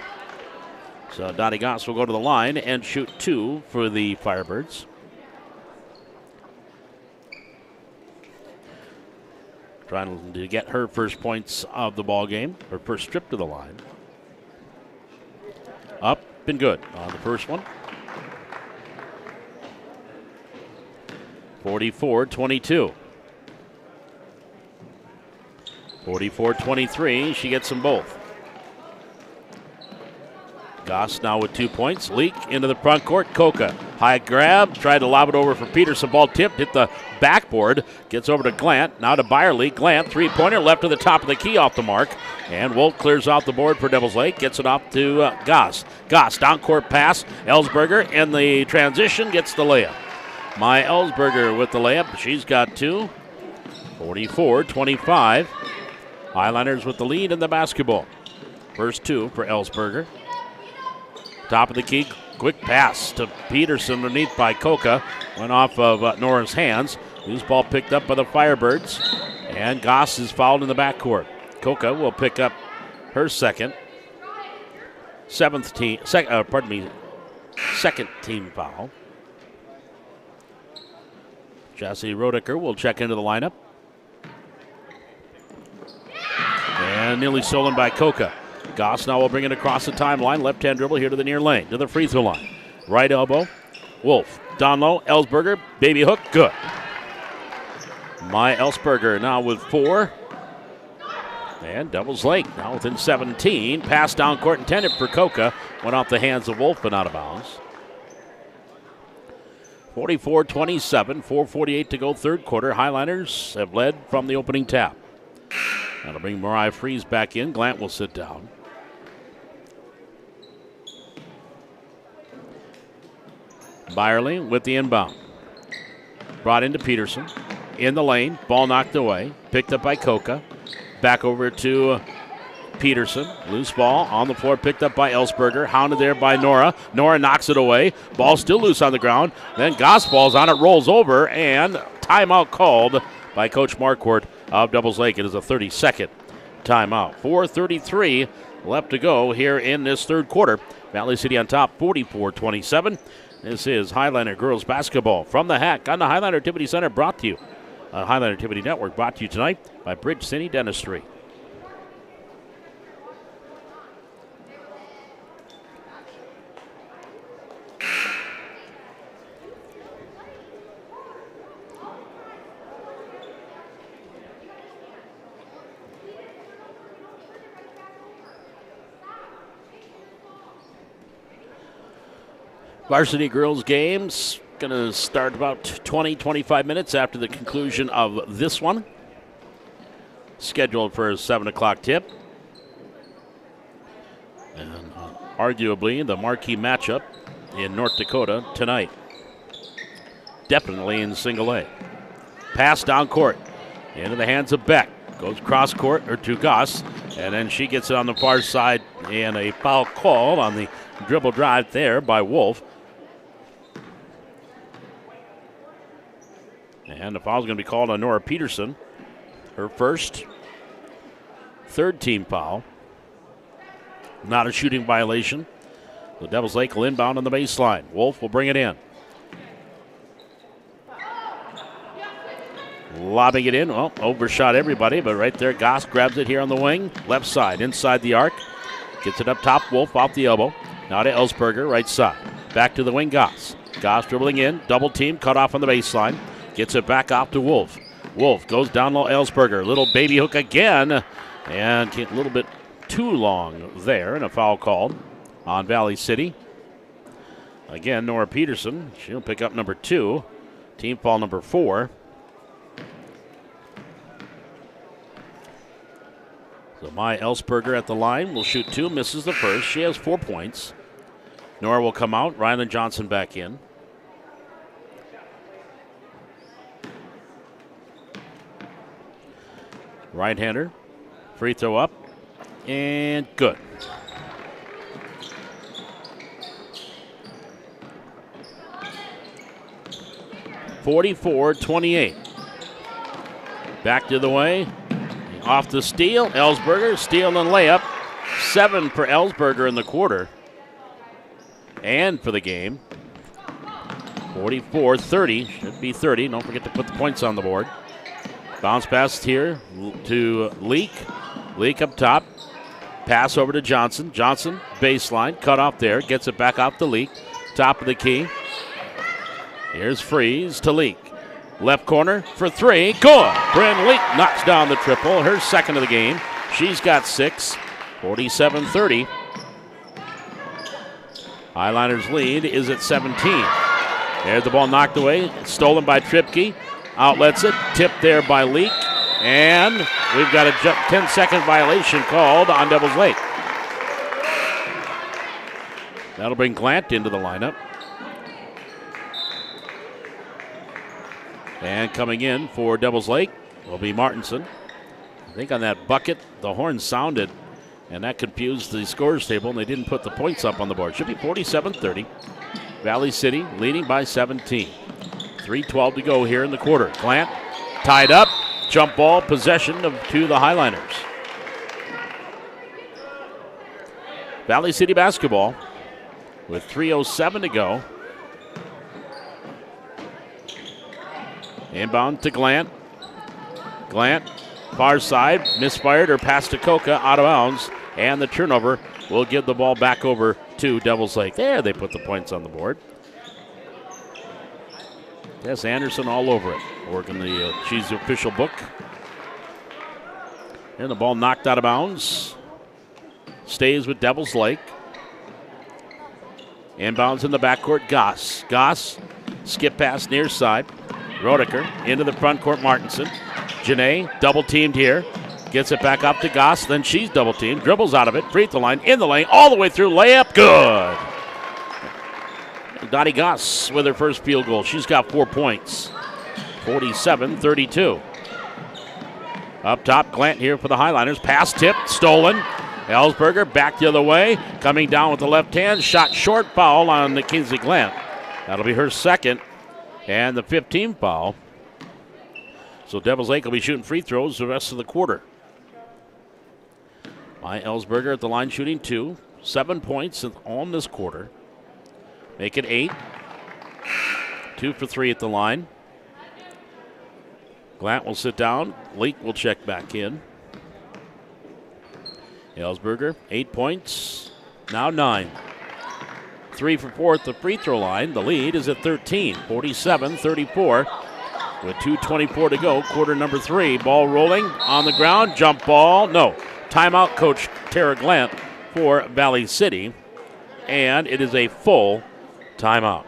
So Dottie Goss will go to the line and shoot 2 for the Firebirds. Trying to get her first points of the ball game, her first trip to the line. Up and good on the first one. 44-22. 44-23, she gets them both. Goss now with 2 points. Leak into the front court. Coca, high grab, tried to lob it over for Peterson. Ball tipped, hit the backboard. Gets over to Glant. Now to Byerly. Glant, three-pointer, left to the top of the key, off the mark. And Wolf clears out the board for Devils Lake. Gets it off to Goss. Goss, down court pass. Ellsberger in the transition gets the layup. My Ellsberger with the layup. She's got 2. 44-25. Highlanders with the lead in the basketball. First 2 for Ellsberger. Top of the key, quick pass to Peterson underneath by Coca. Went off of Nora's hands. Loose ball picked up by the Firebirds. And Goss is fouled in the backcourt. Coca will pick up her second team foul. Jesse Roedicker will check into the lineup. And nearly stolen by Coca. Goss now will bring it across the timeline. Left-hand dribble here to the near lane, to the free throw line. Right elbow. Wolf. Down low. Ellsberger. Baby hook. Good. My Ellsberger now with 4. And Devils Lake now within 17. Pass down court intended for Coca. Went off the hands of Wolf but out of bounds. 44-27. 4:48 to go third quarter. Highlanders have led from the opening tap. That'll bring Mariah Fries back in. Glant will sit down. Byerly with the inbound. Brought into Peterson. In the lane. Ball knocked away. Picked up by Coca. Back over to Peterson. Loose ball on the floor. Picked up by Ellsberger. Hounded there by Nora. Nora knocks it away. Ball still loose on the ground. Then Goss falls on it. Rolls over. And timeout called by Coach Marquardt of Devils Lake. It is a 30-second timeout. 4:33 left to go here in this third quarter. Valley City on top, 44-27. This is Highlander girls basketball from the Hack on the Highlander Activity Center, brought to you. Highlander Activity Network brought to you tonight by Bridge City Dentistry. Varsity girls games going to start about 20-25 minutes after the conclusion of this one. Scheduled for a 7 o'clock tip. And arguably the marquee matchup in North Dakota tonight. Definitely in single A. Pass down court. Into the hands of Beck. Goes cross court or to Goss. And then she gets it on the far side. And a foul call on the dribble drive there by Wolf. And the foul is going to be called on Nora Peterson. Her first, third team foul. Not a shooting violation. The Devils Lake will inbound on the baseline. Wolf will bring it in. Lobbing it in. Well, overshot everybody, but right there, Goss grabs it here on the wing. Left side, inside the arc. Gets it up top. Wolf off the elbow. Now to Ellsberger, right side. Back to the wing, Goss. Goss dribbling in. Double team, cut off on the baseline. Gets it back off to Wolf. Wolf goes down low, Ellsberger. Little baby hook again. And a little bit too long there, and a foul called on Valley City. Again, Nora Peterson. She'll pick up number 2. Team foul number 4. So my Ellsberger at the line will shoot 2, misses the first. She has 4 points. Nora will come out. Rylan Johnson back in. Right-hander. Free throw up. And good. (44-28). Back to the way. Off the steal. Ellsberger. Steal and layup. 7 for Ellsberger in the quarter. And for the game. 44-30. Should be 30. Don't forget to put the points on the board. Bounce pass here to Leak. Leak up top. Pass over to Johnson. Johnson, baseline. Cut off there. Gets it back off the Leak. Top of the key. Here's Fries to Leak. Left corner for 3. Good. Bryn Leak knocks down the triple. Her second of the game. She's got 6. 47-30. Highliners lead is at 17. There's the ball knocked away. Stolen by Tripke. Outlets it. Tipped there by Leak. And we've got a 10-second violation called on Devils Lake. That'll bring Glant into the lineup. And coming in for Devils Lake will be Martinson. I think on that bucket, the horn sounded, and that confused the scores table, and they didn't put the points up on the board. Should be 47-30. Valley City leading by 17. 3:12 to go here in the quarter. Glant tied up. Jump ball possession to the Highliners. Valley City basketball with 3:07 to go. Inbound to Glant. Glant, far side, misfired or passed to Coca, out of bounds, and the turnover will give the ball back over to Devils Lake. There, they put the points on the board. Yes, Anderson all over it. Working she's the official book. And the ball knocked out of bounds. Stays with Devils Lake. Inbounds in the backcourt, Goss. Goss, skip pass near side. Roediker into the front court, Martinson. Janae double teamed here. Gets it back up to Goss, then she's double teamed. Dribbles out of it, free throw line, in the lane, all the way through, layup, good. Dottie Goss with her first field goal. She's got 4 points. 47-32. Up top, Glant here for the Highliners. Pass tipped, stolen. Ellsberger back the other way. Coming down with the left hand. Shot short, foul on the Kingsley Glant. That'll be her second. And the 15th foul. So Devils Lake will be shooting free throws the rest of the quarter. By Ellsberger at the line shooting 2. 7 points on this quarter. Make it 8. 2 for 3 at the line. Glant will sit down. Leak will check back in. Ellsberger, 8 points. Now 9. 3 for 4 at the free throw line. The lead is at 13, 47-34. With 2:24 to go, quarter number 3. Ball rolling on the ground. Jump ball. No. Timeout, Coach Tara Glant for Valley City. And it is a full timeout.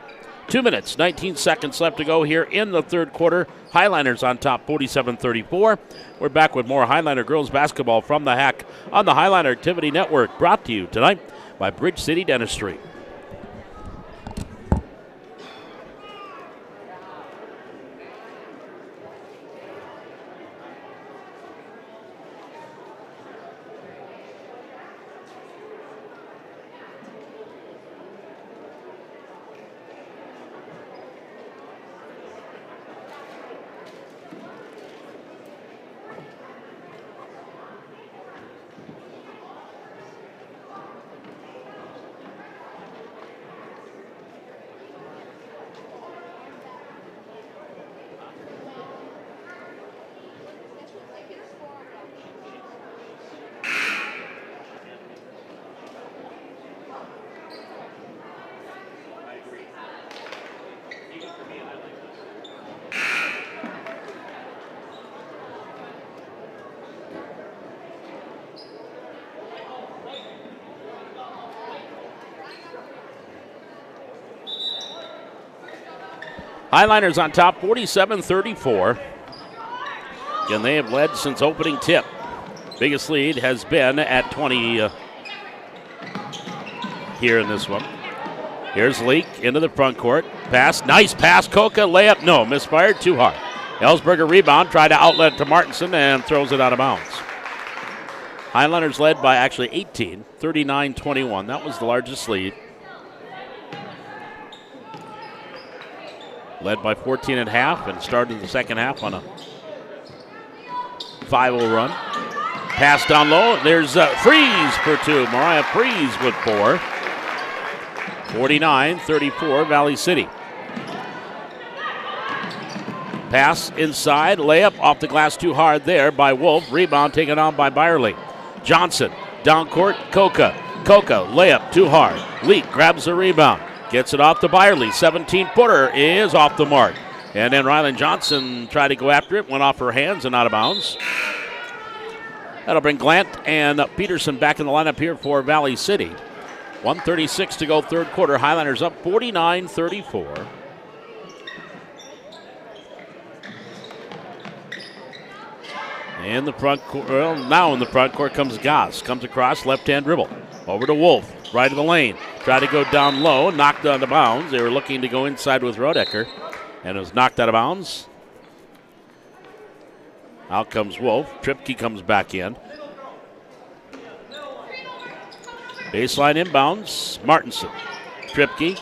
2 minutes, 19 seconds left to go here in the third quarter. Highliners on top, 47-34. We're back with more Highliner girls basketball from the Hack on the Highliner Activity Network, brought to you tonight by Bridge City Dentistry. Highliners on top, 47-34. Again, they have led since opening tip. Biggest lead has been at 20 here in this one. Here's Leak into the front court. Pass, nice pass, Coca, layup, no, misfired, too hard. Ellsberger rebound, tried to outlet to Martinson and throws it out of bounds. Highliners led by actually 18, 39-21. That was the largest lead. Led by 14 at half and started the second half on a 5-0 run. Pass down low. There's Freeze for 2. Mariah Freeze with 4. 49-34 Valley City. Pass inside. Layup off the glass too hard there by Wolf. Rebound taken on by Byerly. Johnson down court. Coca. Layup too hard. Leak grabs the rebound. Gets it off to Byerly. 17-footer is off the mark. And then Rylan Johnson tried to go after it. Went off her hands and out of bounds. That'll bring Glant and Peterson back in the lineup here for Valley City. 1:36 to go, third quarter. Highlanders up 49-34. In the front court, well, now in the front court comes Goss. Comes across, left-hand dribble. Over to Wolf, right of the lane. Tried to go down low, knocked out of bounds. They were looking to go inside with Rodecker, and it was knocked out of bounds. Out comes Wolf. Tripke comes back in. Baseline inbounds. Martinson. Tripke.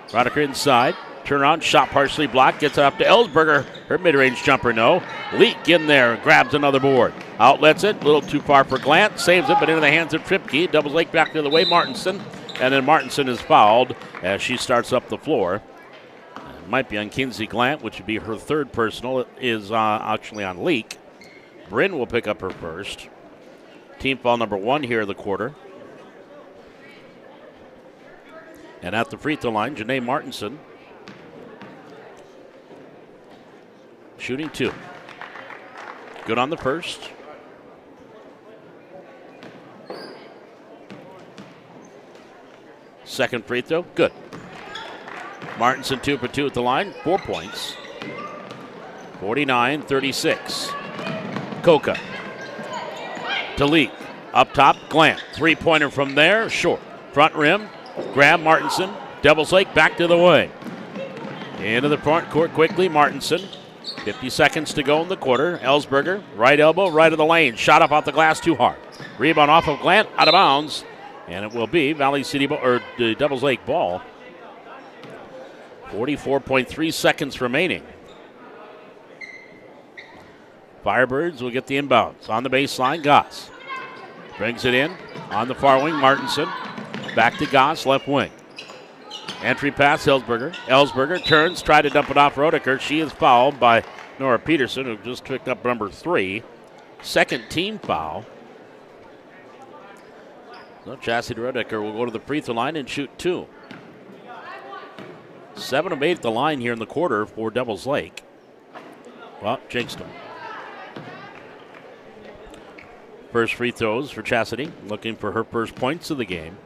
Rodecker inside. Turnaround, shot partially blocked. Gets it up to Ellsberger. Her mid-range jumper, no. Leak in there. Grabs another board. Outlets it. A little too far for Glant. Saves it, but into the hands of Tripke. Doubles Lake back the other way. Martinson. And then Martinson is fouled as she starts up the floor. It might be on Kinsey Glant, which would be her third personal. It is actually on Leak. Bryn will pick up her first. Team foul number 1 here in the quarter. And at the free throw line, Janae Martinson. Shooting 2. Good on the first. Second free throw, good. Martinson 2 for 2 at the line, 4 points. 49-36. Coca. To Leak. Up top, Glant. Three-pointer from there, short. Front rim, grab Martinson. Devils Lake back to the way. Into the front court quickly, Martinson. 50 seconds to go in the quarter. Ellsberger, right elbow, right of the lane. Shot up off the glass too hard. Rebound off of Glant, out of bounds. And it will be Valley City or Devils Lake ball. 44.3 seconds remaining. Firebirds will get the inbounds. On the baseline, Goss. Brings it in. On the far wing, Martinson. Back to Goss, left wing. Entry pass, Ellsberger. Ellsberger turns, tried to dump it off Rodecker. She is fouled by Nora Peterson, who just picked up number 3. Second team foul. So Chassie Rodecker will go to the free throw line and shoot 2. 7 of 8 at the line here in the quarter for Devils Lake. Well, jinxed them. First free throws for Chastity, looking for her first points of the game.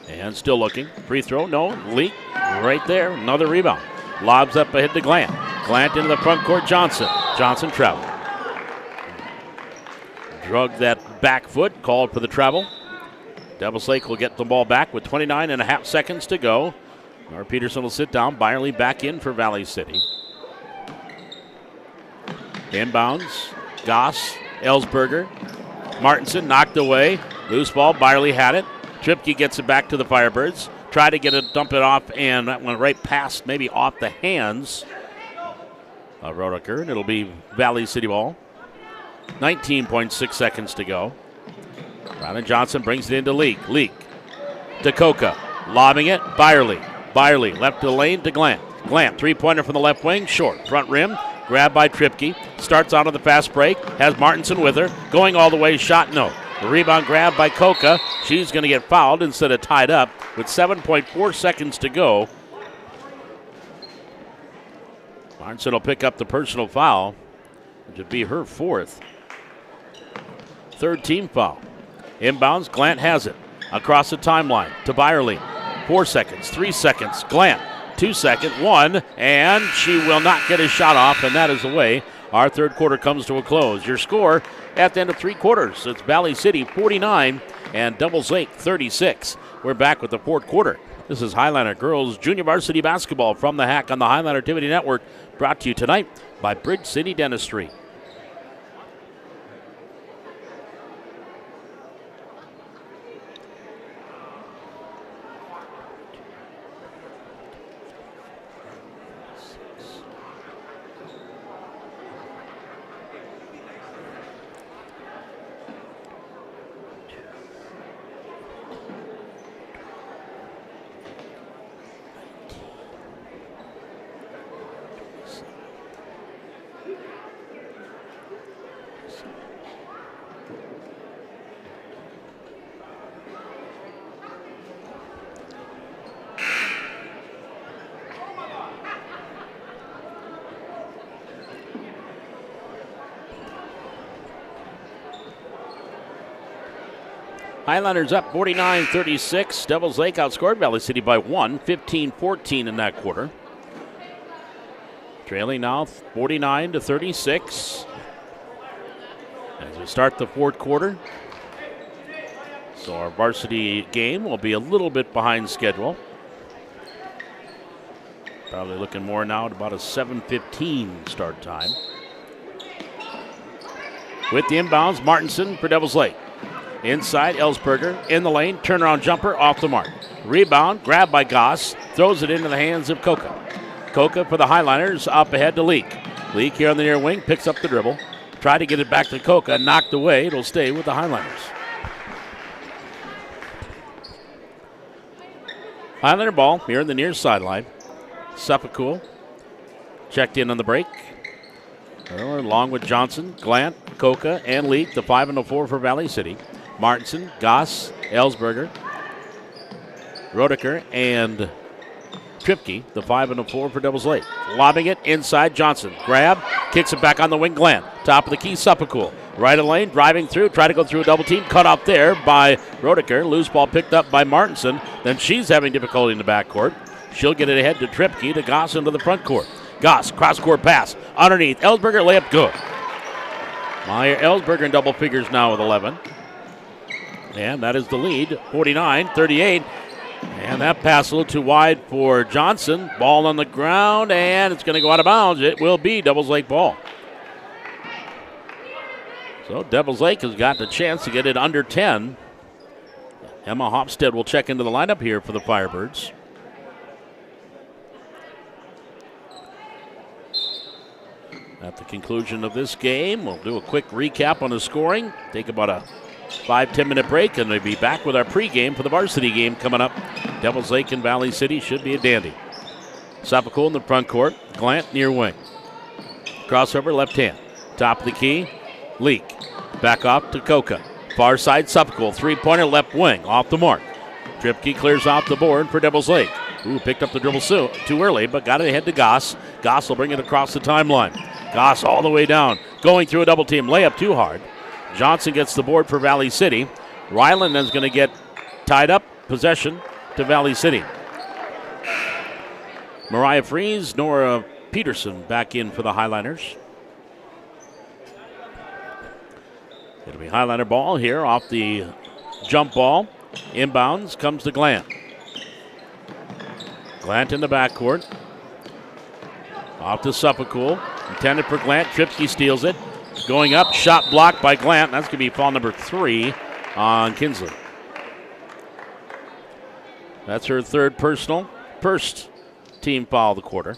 And still looking. Free throw, no. Leak, right there. Another rebound. Lobs up ahead to Glant. Glant into the front court, Johnson. Johnson travel. Drug that back foot, called for the travel. Devils Lake will get the ball back with 29.5 seconds to go. Nora Peterson will sit down. Byerly back in for Valley City. Inbounds. Goss, Ellsberger. Martinson knocked away. Loose ball. Byerly had it. Tripke gets it back to the Firebirds. Try to get it, dump it off, and that went right past, maybe off the hands of Rodecker. And it'll be Valley City ball. 19.6 seconds to go. Rylan Johnson brings it into Leak. Leak to Coca. Lobbing it. Byerly. Byerly left to the lane to Glant. Glant, three-pointer from the left wing. Short. Front rim. Grabbed by Tripke. Starts out on the fast break. Has Martinson with her. Going all the way. Shot no. The rebound grab by Coca. She's going to get fouled instead of tied up with 7.4 seconds to go. Martinson will pick up the personal foul, which would be her 4th. Third team foul. Inbounds, Glant has it. Across the timeline to Byerly. 4 seconds, 3 seconds. Glant, 2 seconds, 1, and she will not get a shot off, and that is the way our third quarter comes to a close. Your score at the end of 3 quarters, it's Valley City 49 and Devils Lake 36. We're back with the fourth quarter. This is Highlander Girls Junior Varsity Basketball from the Hack on the Highlander TV Network, brought to you tonight by Bridge City Dentistry. Highlanders up 49-36. Devils Lake outscored Valley City by 1, 15-14 in that quarter. Trailing now 49-36 as we start the fourth quarter. So our varsity game will be a little bit behind schedule. Probably looking more now at about a 7:15 start time. With the inbounds, Martinson for Devils Lake. Inside, Ellsberger in the lane, turnaround jumper off the mark. Rebound, grabbed by Goss, throws it into the hands of Coca. Coca for the Highliners, up ahead to Leak. Leak here on the near wing, picks up the dribble. Tried to get it back to Coca, knocked away. It'll stay with the Highliners. Highlander ball here in the near sideline. Suffolk checked in on the break. Along with Johnson, Glant, Coca, and Leak, the 5 and the 4 for Valley City. Martinson, Goss, Ellsberger, Rodecker, and Tripke, the 5 and the 4 for Devils Lake. Lobbing it inside, Johnson. Grab, kicks it back on the wing, Glant. Top of the key, Suffolk. Right of lane, driving through, try to go through a double team. Cut off there by Rodecker. Loose ball picked up by Martinson. Then she's having difficulty in the backcourt. She'll get it ahead to Tripke, to Goss into the front court. Goss, cross-court pass. Underneath, Ellsberger, layup good. Meyer Ellsberger in double figures now with 11. And that is the lead, 49-38. And that pass a little too wide for Johnson. Ball on the ground, and it's going to go out of bounds. It will be Devils Lake ball. So Devils Lake has got the chance to get it under 10. Emma Hopstead will check into the lineup here for the Firebirds. At the conclusion of this game, we'll do a quick recap on the scoring, take about a 5-10 minute break, and we'll be back with our pregame for the varsity game coming up. Devils Lake and Valley City should be a dandy. Suffolk in the front court, Glant near wing. Crossover left hand. Top of the key, Leak. Back off to Coca. Far side, Suffolk, three-pointer left wing, off the mark. Tripke clears off the board for Devils Lake. Picked up the dribble too early, but got it ahead to Goss. Goss will bring it across the timeline. Goss all the way down, going through a double team. Layup too hard. Johnson gets the board for Valley City. Ryland is going to get tied up. Possession to Valley City. Mariah Fries, Nora Peterson back in for the Highliners. It'll be Highliner ball here off the jump ball. Inbounds comes to Glant. Glant in the backcourt. Off to Suffolk. Intended for Glant. Tripke steals it. Going up. Shot blocked by Glant. That's going to be foul number 3 on Kinsley. That's her third first team foul of the quarter.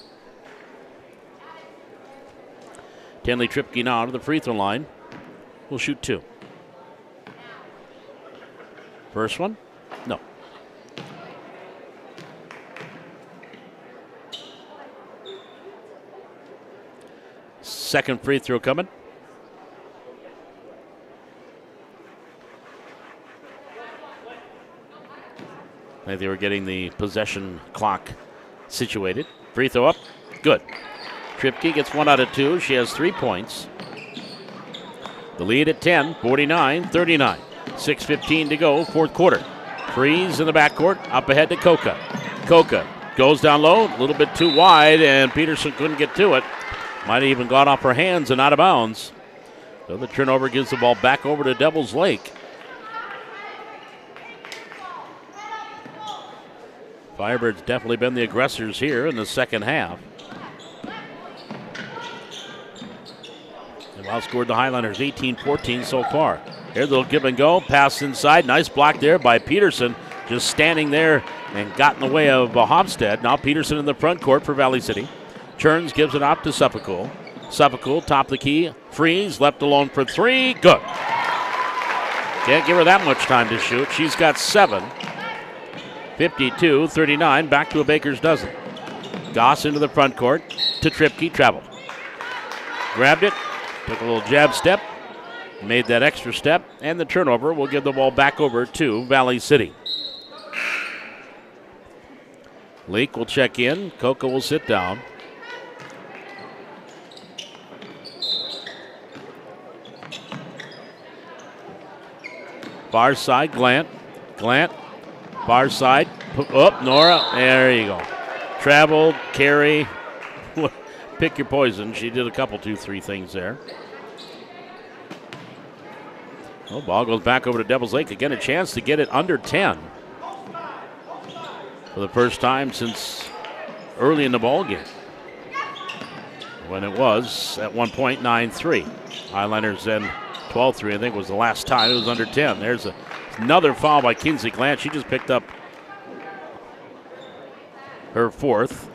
Tenley Tripke now to the free throw line. We'll shoot 2. First one? No. Second free throw coming. I think they were getting the possession clock situated. Free throw up. Good. Tripke gets 1 out of 2. She has 3 points. The lead at 10, 49-39. 6:15 to go, fourth quarter. Freeze in the backcourt, up ahead to Coca. Coca goes down low, a little bit too wide, and Peterson couldn't get to it. Might have even got off her hands and out of bounds. So the turnover gives the ball back over to Devils Lake. Firebirds definitely been the aggressors here in the second half. They've outscored the Highlanders 18-14 so far. Here's a little give and go. Pass inside. Nice block there by Peterson. Just standing there and got in the way of Hofstad. Now Peterson in the front court for Valley City. Turns, gives it off to Suffolk. Suffolk, top of the key. Freeze, left alone for 3. Good. Can't give her that much time to shoot. She's got 7. 52-39. Back to a baker's dozen. Goss into the front court to Tripke. Traveled. Grabbed it. Took a little jab step. Made that extra step. And the turnover will give the ball back over to Valley City. Leak will check in. Coca will sit down. Far side, Glant. Glant. Far side. Up, Nora. There you go. Traveled, carry. Pick your poison. She did a couple, 2-3 things there. Well, ball goes back over to Devils Lake. Again, a chance to get it under 10 for the first time since early in the ball game, when it was at one point 9-3. Highlanders then 12-3, I think, was the last time it was under 10. There's another foul by Kinsley Glant. She just picked up her fourth.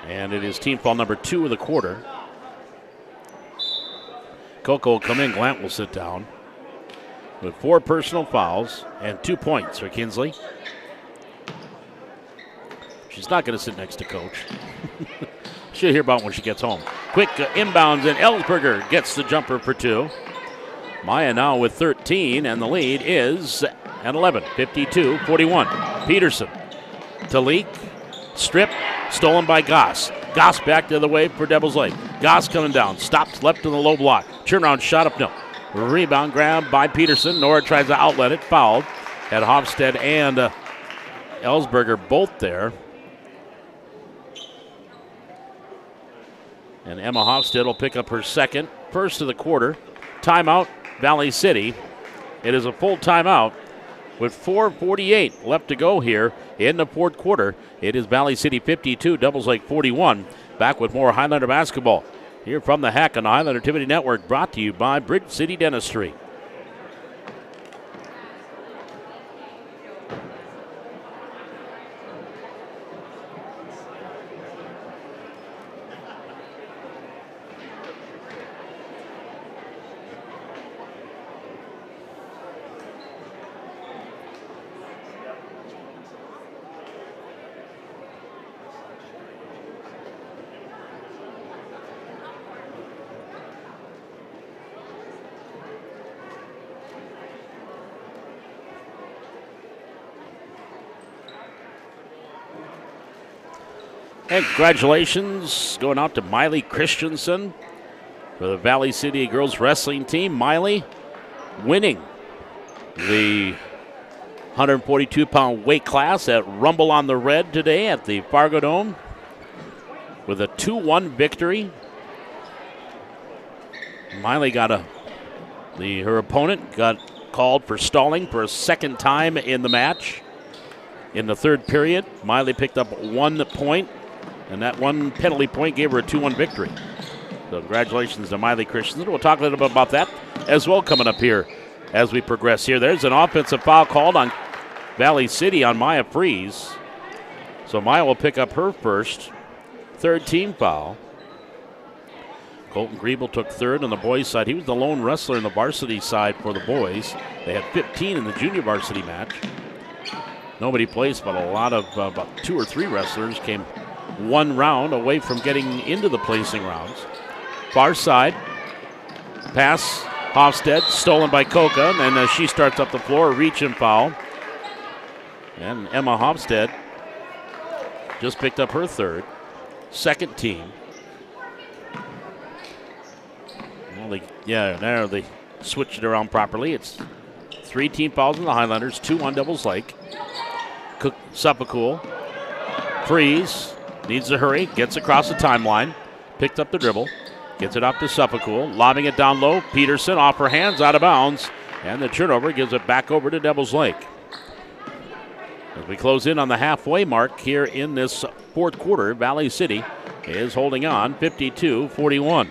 And it is team foul number 2 of the quarter. Coco will come in. Glant will sit down with 4 personal fouls and 2 points for Kinsley. She's not going to sit next to Coach. She'll hear about it when she gets home. Quick inbounds, and Ellsberger gets the jumper for 2. Maya now with 13, and the lead is at 11, 52-41. Peterson to Leak. Strip, stolen by Goss. Goss back the other way for Devils Lake. Goss coming down, stops left in the low block. Turnaround shot up, no. Rebound grab by Peterson. Nora tries to outlet it, fouled. Had Hofstad and Ellsberger both there. And Emma Hofstad will pick up her second, first of the quarter. Timeout, Valley City. It is a full timeout with 4:48 left to go here in the fourth quarter. It is Valley City 52, Devils Lake 41. Back with more Highlander basketball here from the Hack on the Highlander Activity Network, brought to you by Bridge City Dentistry. And congratulations going out to Miley Christensen for the Valley City girls wrestling team. Miley winning the 142-pound weight class at Rumble on the Red today at the Fargo Dome with a 2-1 victory. Miley got her opponent got called for stalling for a second time in the match. In the third period, Miley picked up 1 point. And that 1 penalty point gave her a 2-1 victory. So congratulations to Miley Christensen. We'll talk a little bit about that as well coming up here as we progress here. There's an offensive foul called on Valley City on Maya Freeze. So Maya will pick up her first, third team foul. Colton Griebel took third on the boys' side. He was the lone wrestler in the varsity side for the boys. They had 15 in the junior varsity match. Nobody placed, but a lot of about 2 or 3 wrestlers came 1 round away from getting into the placing rounds. Far side, pass, Hofstad, stolen by Coca, and she starts up the floor, reach and foul. And Emma Hofstad just picked up her third, second team. Well, they switched it around properly. It's 3 team fouls on the Highlanders, 2 on Devils Lake. Suppacool, Freeze. Needs to hurry, gets across the timeline, picked up the dribble, gets it up to Suppacool, lobbing it down low. Peterson off her hands, out of bounds, and the turnover gives it back over to Devils Lake. As we close in on the halfway mark here in this fourth quarter, Valley City is holding on 52-41.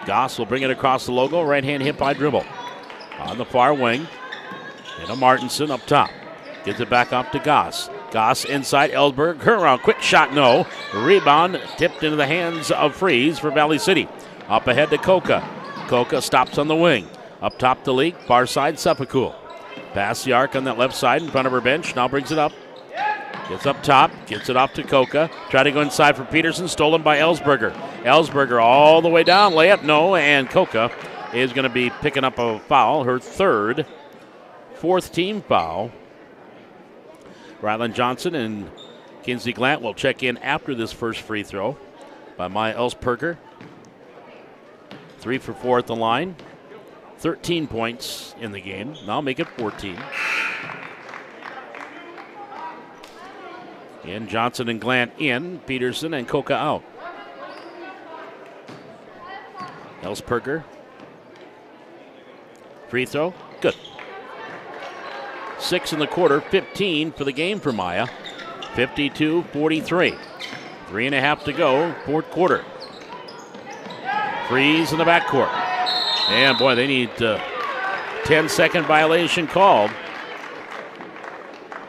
Goss will bring it across the logo, right hand hit by dribble. On the far wing, and a Martinson up top. Gives it back up to Goss. Goss inside Ellsberg. Turnaround, quick shot, no. Rebound tipped into the hands of Freeze for Valley City. Up ahead to Coca. Coca stops on the wing. Up top to Leak, far side Suppacool. Pass the arc on that left side in front of her bench. Now brings it up. Gets up top, gets it off to Coca. Try to go inside for Peterson, stolen by Ellsberger. Ellsberger all the way down, layup, no, and Coca is going to be picking up a foul, her third, fourth team foul. Ryland Johnson and Kinsley Glant will check in after this first free throw by Maya Ellsberger. 3 for 4 at the line. 13 points in the game. Now make it 14. And Johnson and Glant in. Peterson and Coca out. Ellsperger. Free throw. Good. 6 in the quarter. 15 for the game for Maya. 52-43. 3.5 to go. Fourth quarter. Freeze in the backcourt. And boy, they need 10-second violation called.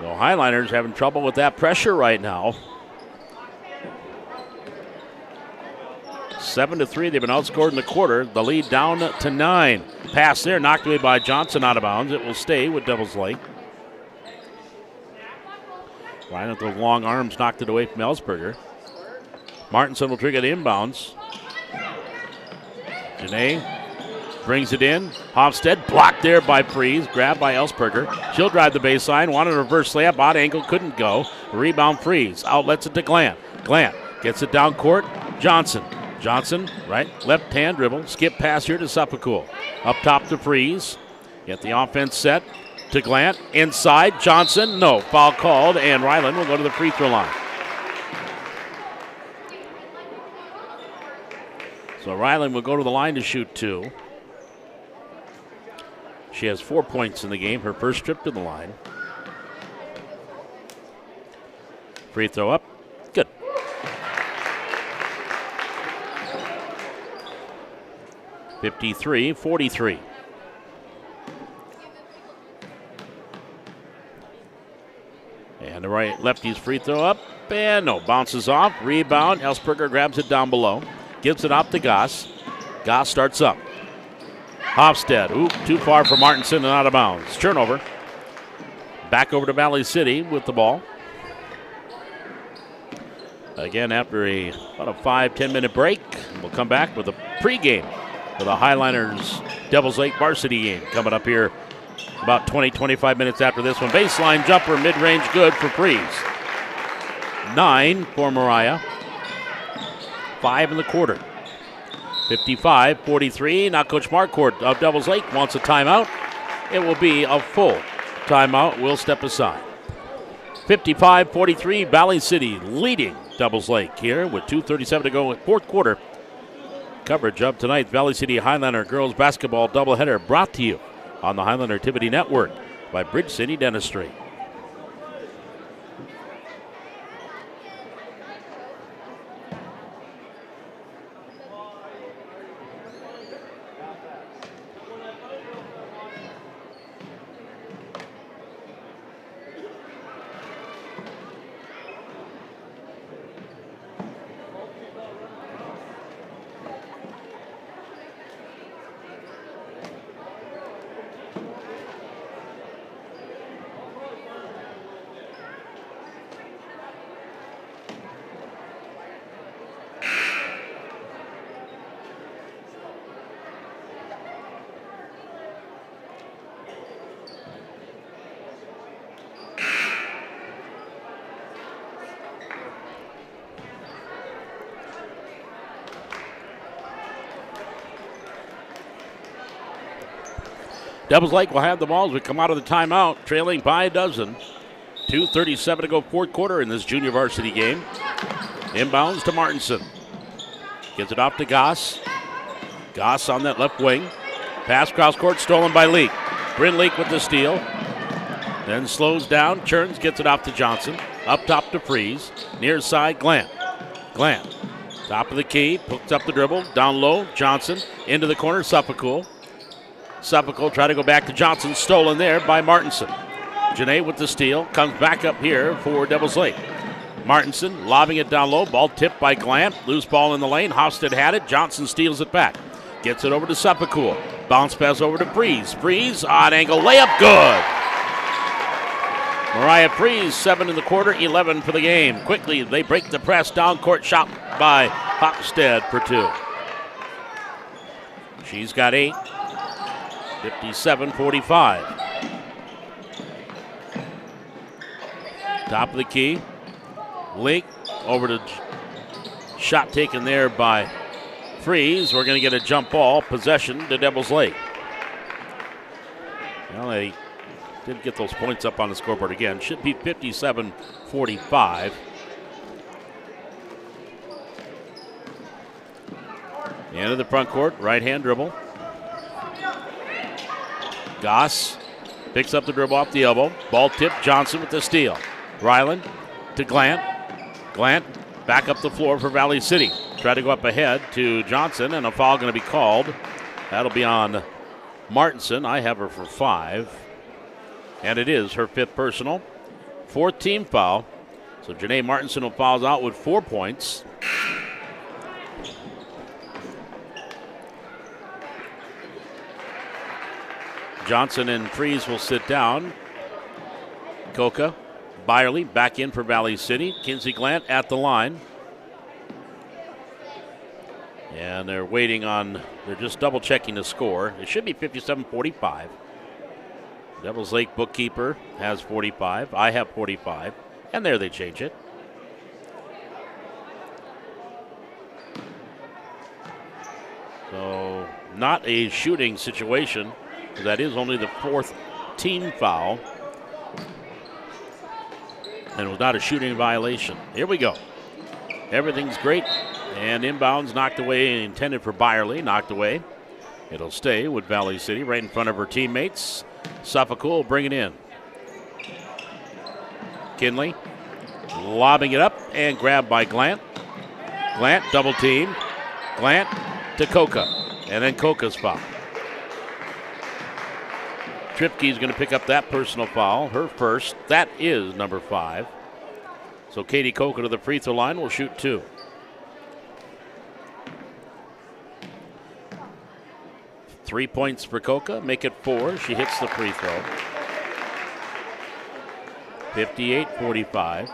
The Highliners having trouble with that pressure right now. 7-3, they've been outscored in the quarter. The lead down to 9. Pass there, knocked away by Johnson out of bounds. It will stay with Devils Lake. Ryan with those long arms knocked it away from Ellsperger. Martinson will trigger the inbounds. Janae brings it in. Hofstad blocked there by Freeze. Grabbed by Ellsperger. She'll drive the baseline. Wanted a reverse layup. Odd angle. Couldn't go. Rebound Freeze. Outlets it to Glant. Glant gets it down court. Johnson. Johnson, right, left hand dribble. Skip pass here to Suppicool. Up top to Freeze. Get the offense set to Glant. Inside. Johnson. No. Foul called. And Ryland will go to the free throw line. So Ryland will go to the line to shoot 2. She has 4 points in the game, her first trip to the line. Free throw up. Good. (53-43). And the right lefty's free throw up. And no, bounces off. Rebound. Ellsperger grabs it down below. Gives it off to Goss. Goss starts up. Hofstad, too far for Martinson and out of bounds. Turnover. Back over to Valley City with the ball. Again, after about a 5-10 minute break, we'll come back with a pregame for the Highliners Devils Lake varsity game coming up here about 20-25 minutes after this one. Baseline jumper, mid-range good for Freeze. 9 for Mariah. 5 in the quarter. 55-43. Now Coach Marquardt of Devils Lake wants a timeout. It will be a full timeout. We'll step aside. 55-43. Valley City leading Devils Lake here with 2:37 to go in fourth quarter. Coverage of tonight's Valley City Highlander girls basketball doubleheader brought to you on the Highlander Activity Network by Bridge City Dentistry. Devils Lake will have the ball as we come out of the timeout, trailing by a dozen. 2:37 to go fourth quarter in this junior varsity game. Inbounds to Martinson. Gets it off to Goss. Goss on that left wing. Pass cross court stolen by Leak. Bryn Leak with the steal. Then slows down, churns, gets it off to Johnson. Up top to Freeze. Near side, Glant. Glant. Top of the key, picks up the dribble. Down low, Johnson. Into the corner, Suppicool. Suppicool try to go back to Johnson. Stolen there by Martinson. Janae with the steal. Comes back up here for Devils Lake. Martinson lobbing it down low. Ball tipped by Glant. Loose ball in the lane. Hofstad had it. Johnson steals it back. Gets it over to Suppicool. Bounce pass over to Freeze. Freeze, odd angle layup, good. Mariah Freeze, 7 in the quarter, 11 for the game. Quickly, they break the press. Down court shot by Hofstad for 2. She's got 8. 57-45. Top of the key. Link over to shot taken there by Freeze, we're going to get a jump ball, possession to Devils Lake. Well, they didn't get those points up on the scoreboard again. Should be 57-45. Into the front court, right-hand dribble. Goss picks up the dribble off the elbow. Ball tipped, Johnson with the steal. Ryland to Glant. Glant back up the floor for Valley City. Try to go up ahead to Johnson, and a foul going to be called. That'll be on Martinson. I have her for 5. And it is her 5th personal. 4th team foul. So Janae Martinson will foul out with 4 points. Johnson and Freeze will sit down. Coca, Byerly back in for Valley City. Kinsey Glant at the line. And they're waiting on, they're just double checking the score. It should be 57-45. Devils Lake bookkeeper has 45. I have 45. And there they change it. So not a shooting situation. That is only the 4th team foul. And it was not a shooting violation. Here we go. Everything's great. And inbounds knocked away, intended for Byerly, knocked away. It'll stay with Valley City right in front of her teammates. Suffolk will bring it in. Kinley lobbing it up and grabbed by Glant. Glant double team. Glant to Coca. And then Coca's foul. Tripke's going to pick up that personal foul, her first. That is number 5. So Katie Coca to the free throw line will shoot 2. Three points for Coca, make it 4. She hits the free throw. 58-45.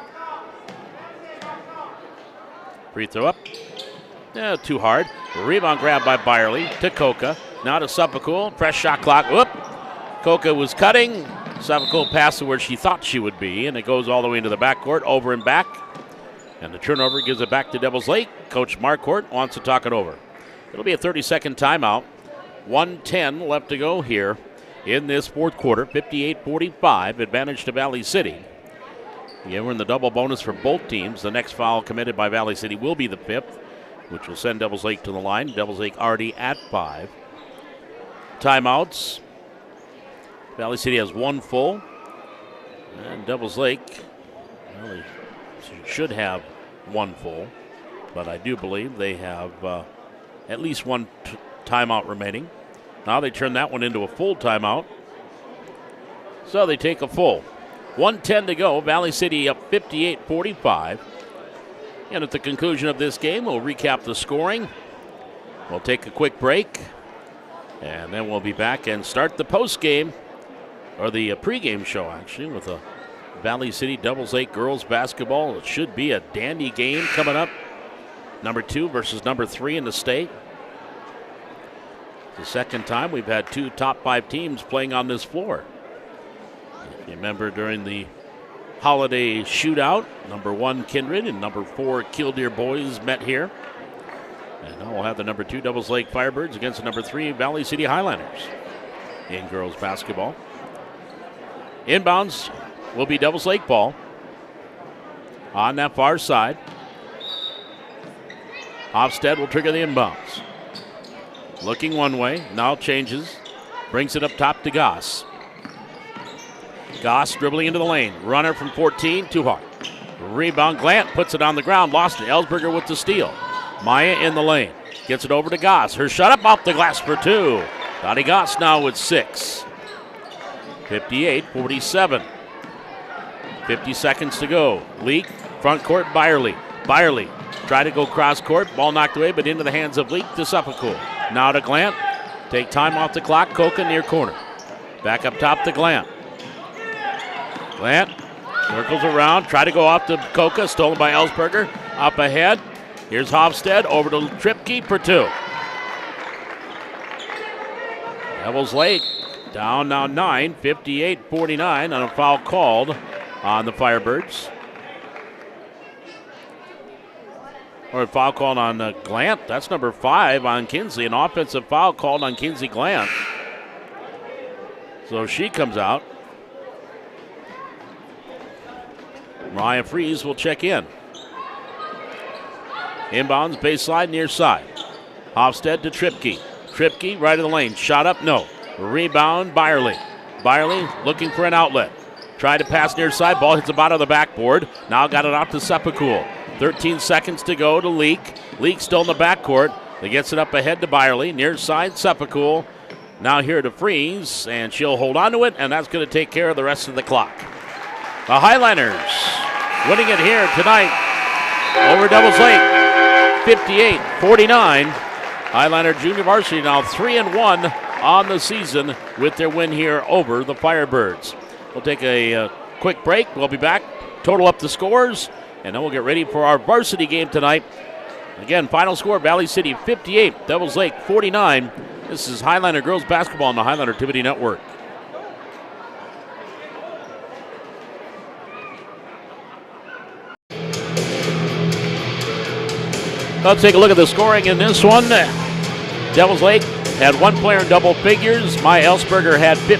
Free throw up. Too hard. Rebound grab by Byerly to Coca. Now to Suffolk. Fresh shot clock. Whoop. Coca was cutting. Suffolk passed to where she thought she would be, and it goes all the way into the backcourt, over and back. And the turnover gives it back to Devils Lake. Coach Marquardt wants to talk it over. It'll be a 30-second timeout. 1:10 left to go here in this 4th quarter. 58-45, advantage to Valley City. Again, we're in the double bonus for both teams. The next foul committed by Valley City will be the 5th, which will send Devils Lake to the line. Devils Lake already at 5. Timeouts. Valley City has 1 full. And Devils Lake, well, they should have 1 full. But I do believe they have at least 1 timeout remaining. Now they turn that one into a full timeout. So they take a full. 1:10 to go. Valley City up 58-45. And at the conclusion of this game, we'll recap the scoring. We'll take a quick break. And then we'll be back and start the post-game, or the pregame show, actually, with a Valley City Devils Lake girls basketball. It should be a dandy game coming up. Number 2 versus number 3 in the state. The second time we've had 2 top 5 teams playing on this floor. If you remember during the holiday shootout, number 1 Kindred and number 4 Killdeer boys met here. And now we'll have the number 2 Devils Lake Firebirds against the number 3 Valley City Highlanders in girls basketball. Inbounds will be Devils Lake ball on that far side. Hofstad will trigger the inbounds. Looking one way, now changes, brings it up top to Goss. Goss dribbling into the lane. Runner from 14, too hard. Rebound, Glant puts it on the ground, lost it. Ellsberger with the steal. Maya in the lane, gets it over to Goss. Her shot up off the glass for 2. Dottie Goss now with 6. 58-47. 50 seconds to go. Leak, front court, Byerly. Byerly tried to go cross court, ball knocked away, but into the hands of Leak to Suffolk. Now to Glant. Take time off the clock. Coca near corner. Back up top to Glant. Glant circles around. Try to go off to Coca. Stolen by Ellsberger. Up ahead. Here's Hofstad over to Tripke for 2. Devils Lake down now 9. 58-49 on a foul called on the Firebirds. Or a foul called on Glant. That's number 5 on Kinsley. An offensive foul called on Kinsey Glant. So she comes out. Mariah Fries will check in. Inbounds, baseline, near side. Hofstad to Tripke. Tripke, right of the lane. Shot up, no. Rebound, Byerly. Byerly looking for an outlet. Tried to pass near side. Ball hits the bottom of the backboard. Now got it off to Sepakul. 13 seconds to go to Leak. Leak still in the backcourt. He gets it up ahead to Byerly. Near side, Sepakul. Now here to Fries, and she'll hold on to it, and that's going to take care of the rest of the clock. The Highliners winning it here tonight over Devils Lake, 58-49. Highliner Junior Varsity now 3-1 on the season with their win here over the Firebirds. We'll take a quick break. We'll be back, total up the scores, and then we'll get ready for our varsity game tonight. Again, final score, Valley City 58, Devils Lake 49. This is Highliner Girls Basketball on the Highliner Activity Network. Let's take a look at the scoring in this one. Devils Lake had one player in double figures. Maya Ellsberger had 15.